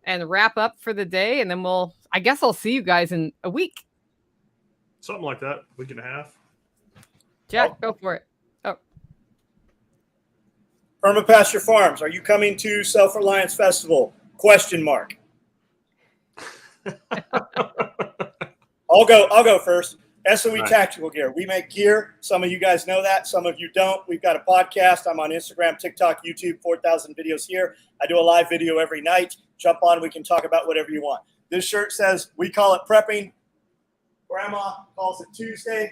and wrap up for the day. And then I guess I'll see you guys in a week. Something like that. Week and a half. Jack, go for it. Oh. Permapasture Farms, are you coming to Self-Reliance Festival? ? I'll go first. SOE Right. Tactical Gear. We make gear. Some of you guys know that. Some of you don't. We've got a podcast. I'm on Instagram, TikTok, YouTube, 4,000 videos here. I do a live video every night. Jump on. We can talk about whatever you want. This shirt says, we call it prepping. Grandma calls it Tuesday.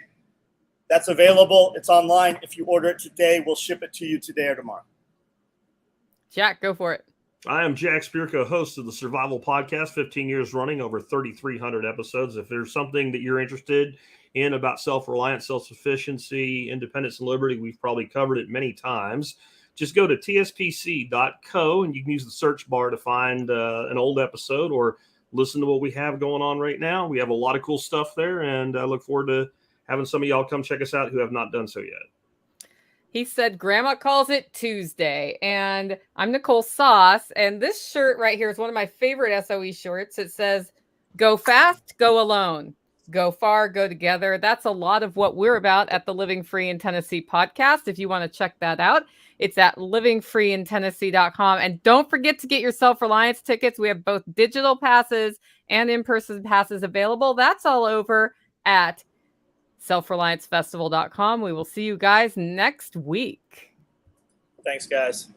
That's available. It's online. If you order it today, we'll ship it to you today or tomorrow. Jack, go for it. I am Jack Spirko, host of the Survival Podcast, 15 years running, over 3,300 episodes. If there's something that you're interested in about self-reliance, self-sufficiency, independence, and liberty, we've probably covered it many times. Just go to tspc.co, and you can use the search bar to find an old episode or listen to what we have going on right now. We have a lot of cool stuff there, and I look forward to having some of y'all come check us out who have not done so yet. He said, Grandma calls it Tuesday. And I'm Nicole Sauce. And this shirt right here is one of my favorite SOE shirts. It says, go fast, go alone. Go far, go together. That's a lot of what we're about at the Living Free in Tennessee podcast. If you want to check that out, it's at livingfreeintennessee.com. And don't forget to get your Self-Reliance tickets. We have both digital passes and in-person passes available. That's all over at selfreliancefestival.com. We will see you guys next week. Thanks, guys.